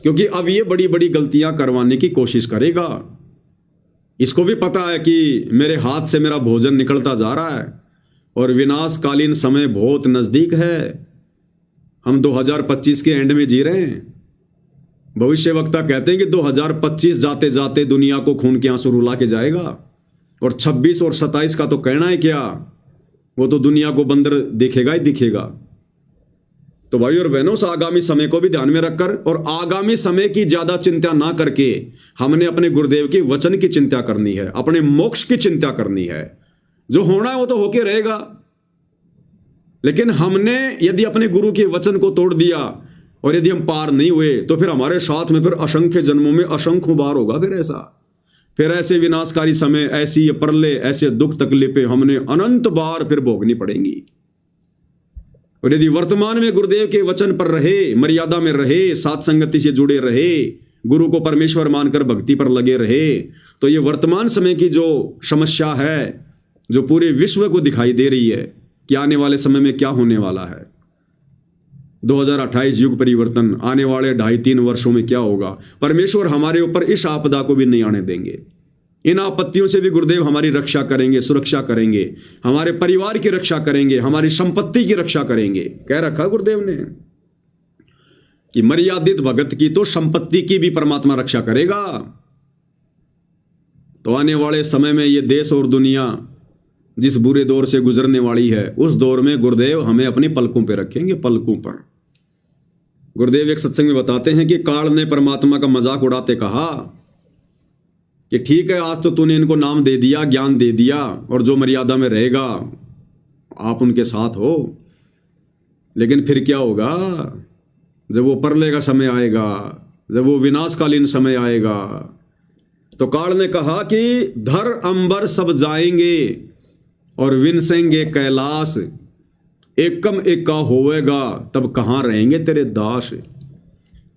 क्योंकि अब ये बड़ी बड़ी गलतियां करवाने की कोशिश करेगा। इसको भी पता है कि मेरे हाथ से मेरा भोजन निकलता जा रहा है और विनाशकालीन समय बहुत नजदीक है। हम 2025 के एंड में जी रहे हैं। भविष्य वक्ता कहते हैं कि 2025 जाते जाते दुनिया को खून के आंसू रुला के जाएगा, और 26 और 27 का तो कहना है क्या, वो तो दुनिया को बंदर दिखेगा ही दिखेगा। तो भाई और बहनों, उस आगामी समय को भी ध्यान में रखकर और आगामी समय की ज्यादा चिंता ना करके हमने अपने गुरुदेव के वचन की चिंता करनी है, अपने मोक्ष की चिंता करनी है। जो होना है वो तो होके रहेगा, लेकिन हमने यदि अपने गुरु के वचन को तोड़ दिया और यदि हम पार नहीं हुए तो फिर हमारे साथ में फिर असंख्य जन्मों में असंख्य बार होगा फिर ऐसे विनाशकारी समय, ऐसी ये प्रलय, ऐसे दुख तकलीफें हमने अनंत बार फिर भोगनी पड़ेंगी। और यदि वर्तमान में गुरुदेव के वचन पर रहे, मर्यादा में रहे, साथ संगति से जुड़े रहे, गुरु को परमेश्वर मानकर भक्ति पर लगे रहे, तो ये वर्तमान समय की जो समस्या है, जो पूरे विश्व को दिखाई दे रही है कि आने वाले समय में क्या होने वाला है, 2028 युग परिवर्तन, आने वाले 2.5-3 वर्षों में क्या होगा, परमेश्वर हमारे ऊपर इस आपदा को भी नहीं आने देंगे। इन आपत्तियों से भी गुरुदेव हमारी रक्षा करेंगे, सुरक्षा करेंगे, हमारे परिवार की रक्षा करेंगे, हमारी संपत्ति की रक्षा करेंगे। कह रखा गुरुदेव ने कि मर्यादित भगत की तो संपत्ति की भी परमात्मा रक्षा करेगा। तो आने वाले समय में ये देश और दुनिया जिस बुरे दौर से गुजरने वाली है, उस दौर में गुरुदेव हमें अपनी पलकों पे रखेंगे, पलकों पर। गुरुदेव एक सत्संग में बताते हैं कि काल ने परमात्मा का मजाक उड़ाते कहा कि ठीक है, आज तो तूने इनको नाम दे दिया, ज्ञान दे दिया, और जो मर्यादा में रहेगा आप उनके साथ हो, लेकिन फिर क्या होगा जब वो प्रलय का समय आएगा, जब वो विनाशकालीन समय आएगा। तो काल ने कहा कि धर अंबर सब जाएंगे और विनसेंगे कैलाश, एकम एका होवेगा तब कहां रहेंगे तेरे दास।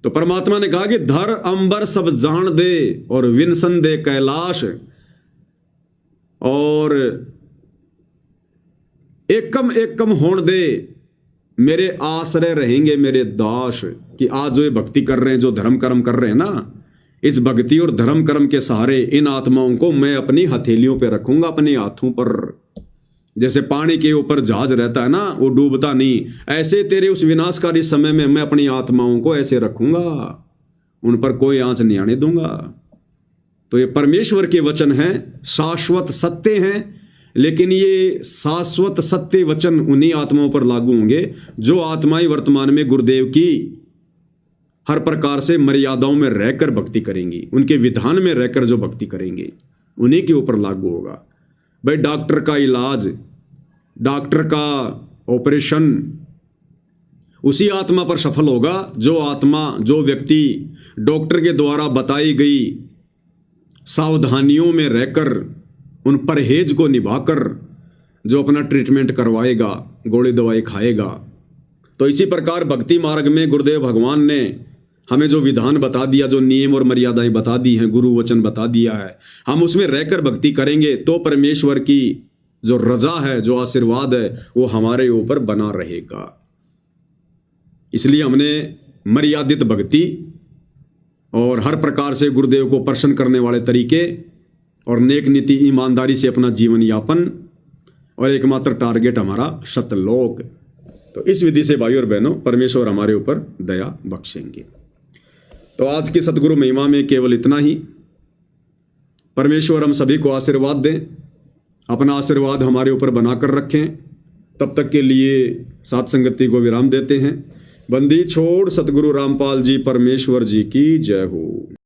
तो परमात्मा ने कहा कि धर अंबर सब जान दे और विनसन दे कैलाश, और एकम एकम होण दे मेरे आश्रय रहेंगे मेरे दास। कि आज जो ये भक्ति कर रहे हैं, जो धर्म कर्म कर रहे हैं ना, इस भक्ति और धर्म कर्म के सहारे इन आत्माओं को मैं अपनी हथेलियों पे रखूंगा, अपने हाथों पर। जैसे पानी के ऊपर जहाज रहता है ना, वो डूबता नहीं, ऐसे तेरे उस विनाशकारी समय में मैं अपनी आत्माओं को ऐसे रखूंगा, उन पर कोई आंच नहीं आने दूंगा। तो ये परमेश्वर के वचन हैं, शाश्वत सत्य हैं, लेकिन ये शाश्वत सत्य वचन उन्हीं आत्माओं पर लागू होंगे जो आत्माएं वर्तमान में गुरुदेव की हर प्रकार से मर्यादाओं में रहकर भक्ति करेंगी, उनके विधान में रहकर जो भक्ति करेंगे, उन्हीं के ऊपर लागू होगा। भाई डॉक्टर का इलाज, डॉक्टर का ऑपरेशन उसी आत्मा पर सफल होगा जो आत्मा, जो व्यक्ति डॉक्टर के द्वारा बताई गई सावधानियों में रहकर, उन परहेज को निभाकर जो अपना ट्रीटमेंट करवाएगा, गोली दवाई खाएगा। तो इसी प्रकार भक्ति मार्ग में गुरुदेव भगवान ने हमें जो विधान बता दिया, जो नियम और मर्यादाएं बता दी हैं, गुरु वचन बता दिया है, हम उसमें रहकर भक्ति करेंगे तो परमेश्वर की जो रजा है, जो आशीर्वाद है, वो हमारे ऊपर बना रहेगा। इसलिए हमने मर्यादित भक्ति और हर प्रकार से गुरुदेव को प्रसन्न करने वाले तरीके और नेक नीति, ईमानदारी से अपना जीवन यापन, और एकमात्र टारगेट हमारा सतलोक। तो इस विधि से भाई और बहनों परमेश्वर हमारे ऊपर दया बख्शेंगे। तो आज की सतगुरु महिमा में केवल इतना ही। परमेश्वर हम सभी को आशीर्वाद दें, अपना आशीर्वाद हमारे ऊपर बनाकर रखें। तब तक के लिए साथ संगति को विराम देते हैं। बंदी छोड़ सतगुरु रामपाल जी परमेश्वर जी की जय हो।